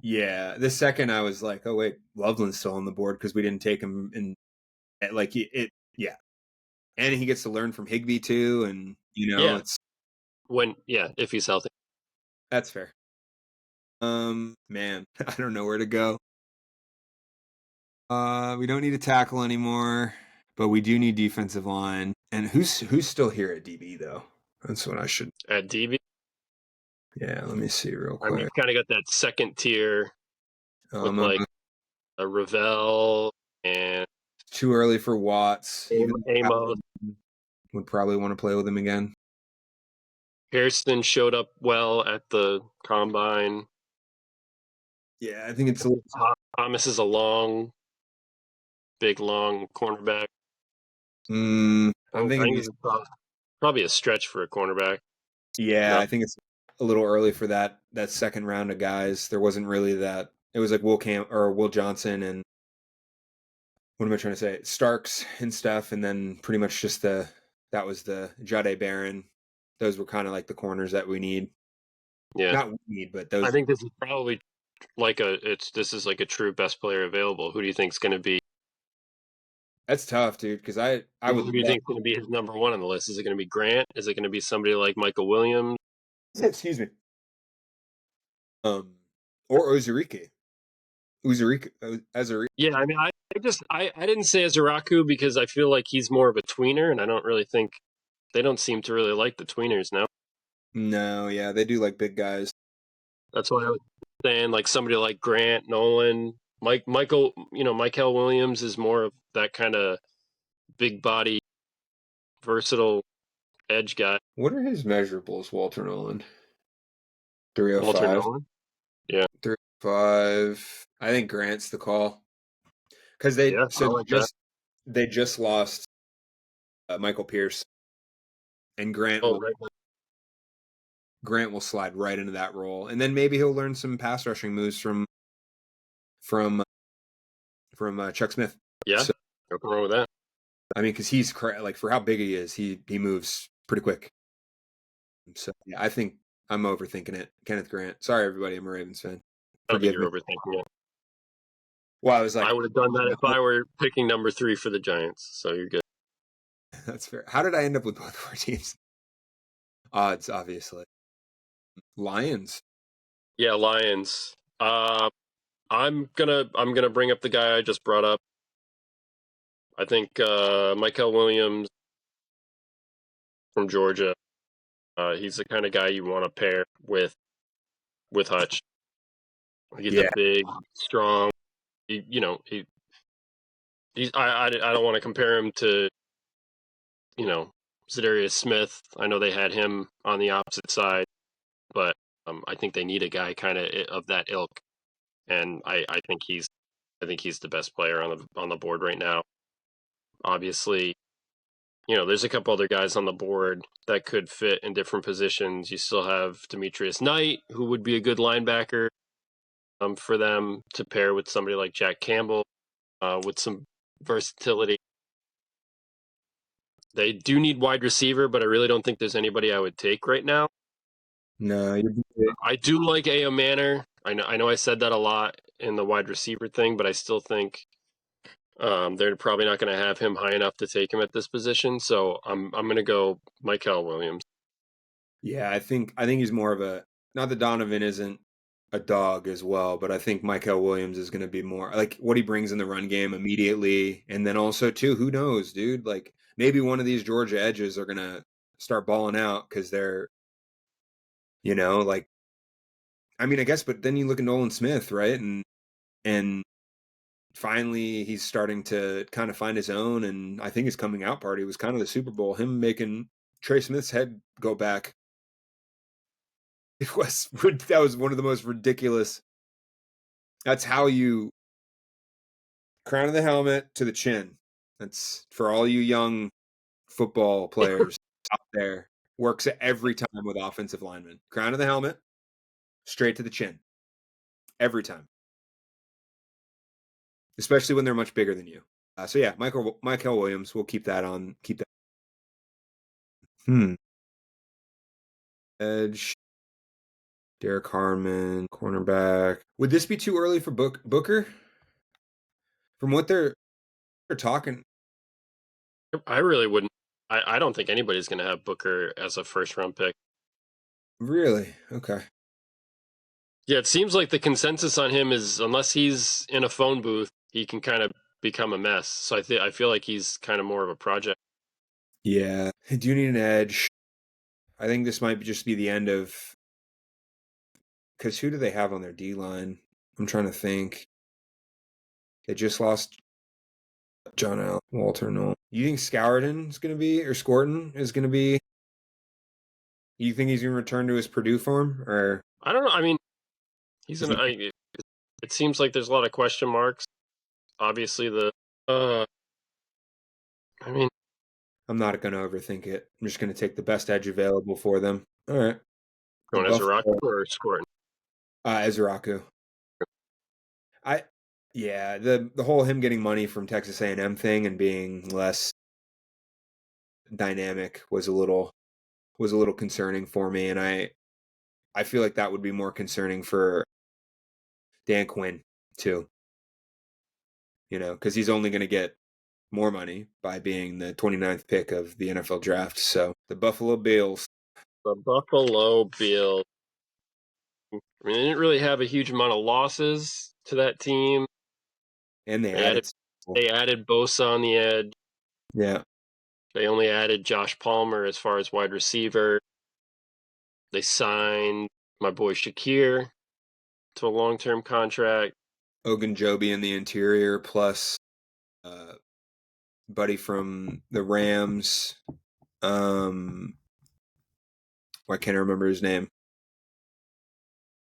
Yeah. The second I was like, oh, wait, Loveland's still on the board because we didn't take him. And yeah. And he gets to learn from Higbee too. And, Yeah, if he's healthy. that's fair. Man, I don't know where to go. We don't need a tackle anymore, but we do need defensive line. And who's still here at DB though? That's what I should. At DB, Yeah, let me see real I mean, quick. he's kind of got that second tier with Um, like a Ravel and too early for Watts. Even Amos. would probably want to play with him again. Harrison showed up well at the combine. Yeah, I think it's a little. Thomas is a big, long cornerback. I'm I thinking. think it's probably a stretch for a cornerback. Yeah, No, I think it's a little early for that second round of guys. There wasn't really that. It was like Will Johnson and what am I trying to say? Starks and stuff, and then pretty much just that was the Jade Barron. Those were kind of like the corners that we need. yeah. Not we need, but those. I think this is probably this is like a true best player available. Who do you think is going to be? That's tough, dude. Because I would Who do you love. think is going to be his number one on the list? Is it going to be Grant? Is it going to be somebody like Michael Williams? Excuse me. Or Ozurike. Azurike. Yeah, I mean, I didn't say Azaraku because I feel like he's more of a tweener, and I don't really think they don't seem to really like the tweeners now. No, yeah, they do like big guys. That's why I was saying like somebody like Grant, Nolan, Michael, Michael Williams is more of that kind of big body, versatile edge guy. What are his measurables, Walter Nolan? Walter 305. Nolan. Yeah. 305. I think Grant's the call. Because Yeah, I like that. they just lost Michael Pierce, and Oh, right. Grant will slide right into that role, and then maybe he'll learn some pass rushing moves from Chuck Smith. Yeah, So, nothing wrong with that. I mean, because he's like for how big he is, he moves pretty quick. So yeah, I think I'm overthinking it. Kenneth Grant. Sorry, everybody. I'm a Ravens fan. I don't think Forgive me. you're overthinking it. Well, I was like, I would have done that if I were picking number 3 for the Giants. So you're good. that's fair. How did I end up with both of our teams? Odds, obviously. Lions. Yeah, Lions. I'm gonna bring up the guy I just brought up. I think Michael Williams from Georgia. He's the kind of guy you want to pair with Hutch. He's a big, strong. He's I don't want to compare him to Zadarius Smith. I know they had him on the opposite side, but I think they need a guy kind of that ilk, and I think he's the best player on the board right now. Obviously, there's a couple other guys on the board that could fit in different positions. You still have Demetrius Knight, who would be a good linebacker for them to pair with somebody like Jack Campbell with some versatility. They do need wide receiver, but I really don't think there's anybody I would take right now. No, I do like A.O. Manor. I know I said that a lot in the wide receiver thing, but I still think they're probably not going to have him high enough to take him at this position. So I'm going to go Michael Williams. yeah, I think he's more of a, not that Donovan isn't a dog as well, but I think Michael Williams is going to be more like what he brings in the run game immediately, and then also too, who knows, dude? Like maybe one of these Georgia edges are going to start balling out because they're, like, I mean, I guess, but then you look at Nolan Smith, right? And finally he's starting to kind of find his own, and I think his coming out party was kind of the Super Bowl, him making Trey Smith's head go back. It was that was one of the most ridiculous. That's how you crown of the helmet to the chin. That's for all you young football players out there. Works every time with offensive linemen. Crown of the helmet, straight to the chin. Every time. Especially when they're much bigger than you. So yeah, Michael Williams, we'll keep that on. Keep that. Edge. Derek Harmon, cornerback. Would this be too early for Booker? From what they're talking. I really wouldn't. I don't think anybody's going to have Booker as a first round pick. Really? Okay. Yeah, it seems like the consensus on him is unless he's in a phone booth, he can kind of become a mess. So I feel like he's kind of more of a project. Yeah, I do need an edge. I think this might just be the end of, because who do they have on their D line? I'm trying to think. They just lost John Allen, Walter Noel. You think Scourton is going to be, or Scorton is going to be? You think he's going to return to his Purdue form, or I don't know. I mean, he's an. It seems like there's a lot of question marks. Obviously, I mean, I'm not going to overthink it. I'm just going to take the best edge available for them. All right. going as a rock or Scorton? Ezraku. Yeah, the whole him getting money from Texas A&M thing and being less dynamic was a little concerning for me, and I feel like that would be more concerning for Dan Quinn too. Because he's only going to get more money by being the 29th pick of the NFL draft. So the Buffalo Bills. The Buffalo Bills. I mean, they didn't really have a huge amount of losses to that team. And they added Bosa on the edge. Yeah. They only added Josh Palmer as far as wide receiver. They signed my boy Shakir to a long-term contract. Ogunjobi in the interior, plus buddy from the Rams. Why can't I remember his name?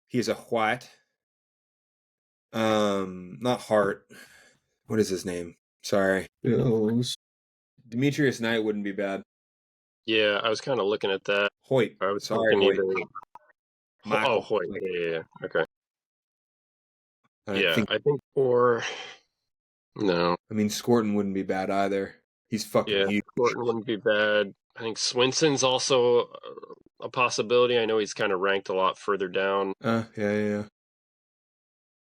He's a white. Not Hart. What is his name? Sorry. Bills. Demetrius Knight wouldn't be bad. Yeah, I was kind of looking at that. Hoyt. I was Sorry, Hoyt. Hoyt. Yeah. Okay. I think or no. I mean, Scorton wouldn't be bad either. He's fucking huge. Scorton wouldn't be bad. I think Swinson's also a possibility. I know he's kind of ranked a lot further down. Yeah.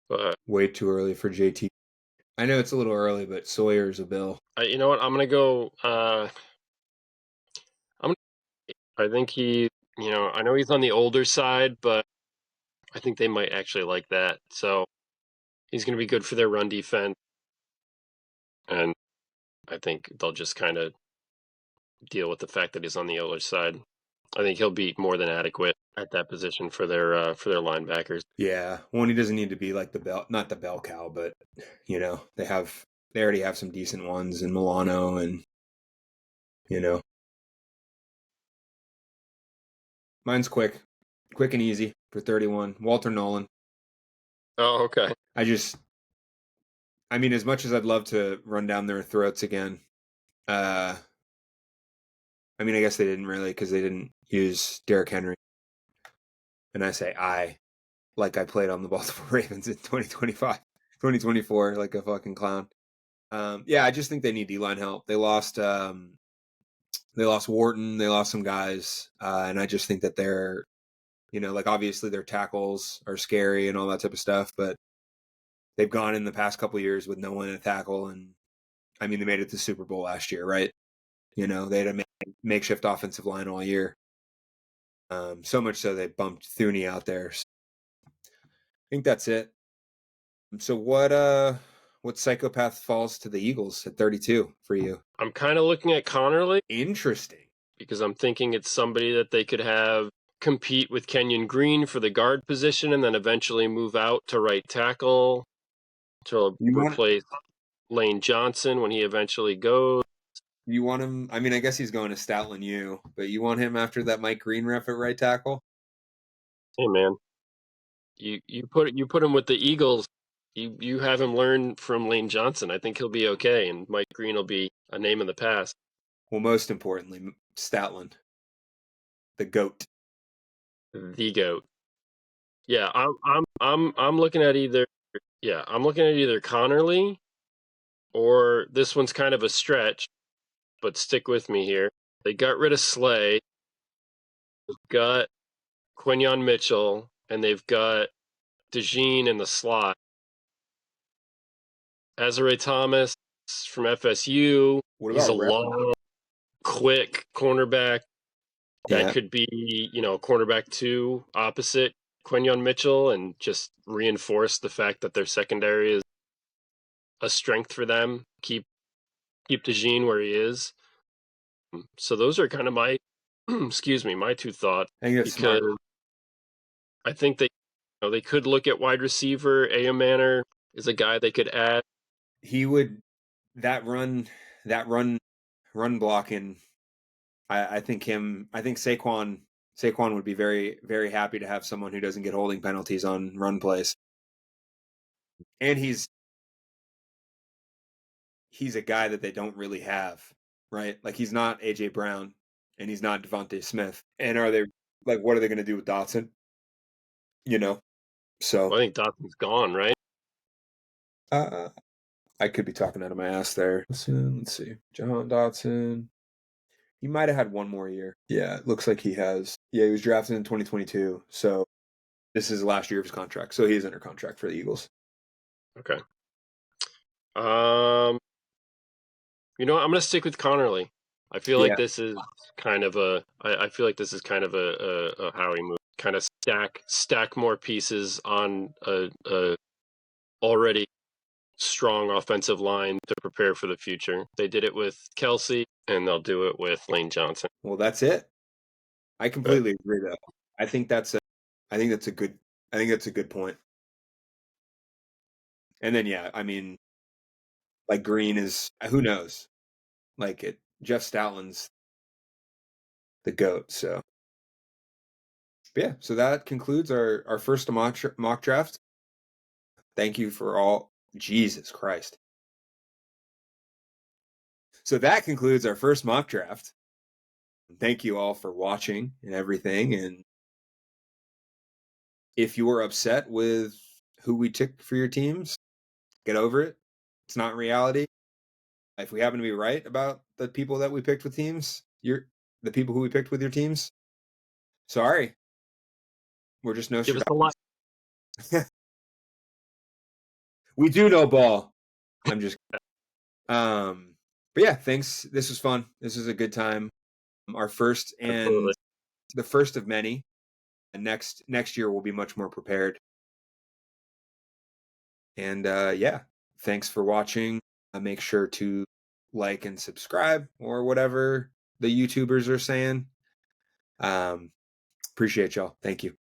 But way too early for JT. I know it's a little early, but Sawyer's a Bill. You know what? I'm gonna go. I think he. I know he's on the older side, but I think they might actually like that. So he's gonna be good for their run defense, and I think they'll just kind of deal with the fact that he's on the older side. I think he'll be more than adequate at that position for their linebackers. Yeah, one, he doesn't need to be like not the bell cow, but they already have some decent ones in Milano, and mine's quick and easy for 31. Walter Nolan. Oh, okay. I mean, as much as I'd love to run down their throats again, I mean, I guess they didn't really because they didn't use Derrick Henry. And I say like I played on the Baltimore Ravens in 2025, 2024, like a fucking clown. Yeah, I just think they need D-line help. They lost Wharton, they lost some guys, and I just think that they're, like obviously their tackles are scary and all that type of stuff, but they've gone in the past couple of years with no one to tackle, and I mean they made it to the Super Bowl last year, right? They had a makeshift offensive line all year. So much so they bumped Thuney out there. So I think that's it. So what psychopath falls to the Eagles at 32 for you? I'm kind of looking at Connerly Interesting. because I'm thinking it's somebody that they could have compete with Kenyon Green for the guard position and then eventually move out to right tackle to replace Lane Johnson when he eventually goes. You want him? I mean, I guess he's going to Stoutland U, but you want him after that Mike Green ref at right tackle? Hey man, you put him with the Eagles. You have him learn from Lane Johnson. I think he'll be okay, and Mike Green will be a name in the past. Well, most importantly, Stoutland, the goat. The goat. Yeah, I'm looking at either. Yeah, I'm looking at either Connerly or this one's kind of a stretch, but stick with me here. They got rid of Slay. They've got Quinyon Mitchell, and they've got DeJean in the slot. Azare Thomas from FSU. He's a long, quick cornerback that could be, cornerback 2 opposite Quinyon Mitchell and just reinforce the fact that their secondary is a strength for them. Keep DeJean where he is. So those are kind of my, excuse me, my 2 thoughts. I think that's smart. I think they could look at wide receiver. Manor is a guy they could add. He would that run blocking. I think Saquon would be very, very happy to have someone who doesn't get holding penalties on run plays. And he's a guy that they don't really have, right? Like he's not AJ Brown and he's not Devontae Smith. And what are they going to do with Dotson? So I think Dotson's gone, right? I could be talking out of my ass there. Let's see. John Dotson. He might have had one more year. Yeah, it looks like he has. Yeah, he was drafted in 2022. So this is the last year of his contract. So he is under contract for the Eagles. Okay. I'm going to stick with Connerly. I feel like this is kind of a Howie move. Kind of stack more pieces on a already strong offensive line to prepare for the future. They did it with Kelsey, and they'll do it with Lane Johnson. Well, that's it. I completely agree, though. I think that's a good point. And then, yeah, I mean, like Green is, who knows? Like Jeff Stoutland's the GOAT. So, but yeah, so that concludes our first mock draft. Thank you for all. Jesus Christ. So that concludes our first mock draft. Thank you all for watching and everything. And if you were upset with who we took for your teams, get over it. It's not reality. If we happen to be right about the people that we picked with teams, the people who we picked with your teams, sorry. We're just no. Give us a lot. We do know ball. I'm just but yeah, thanks. This was fun. This was a good time. Our first and the first of many. And next year we'll be much more prepared. And yeah, thanks for watching. Make sure to like and subscribe or whatever the YouTubers are saying. Appreciate y'all. Thank you.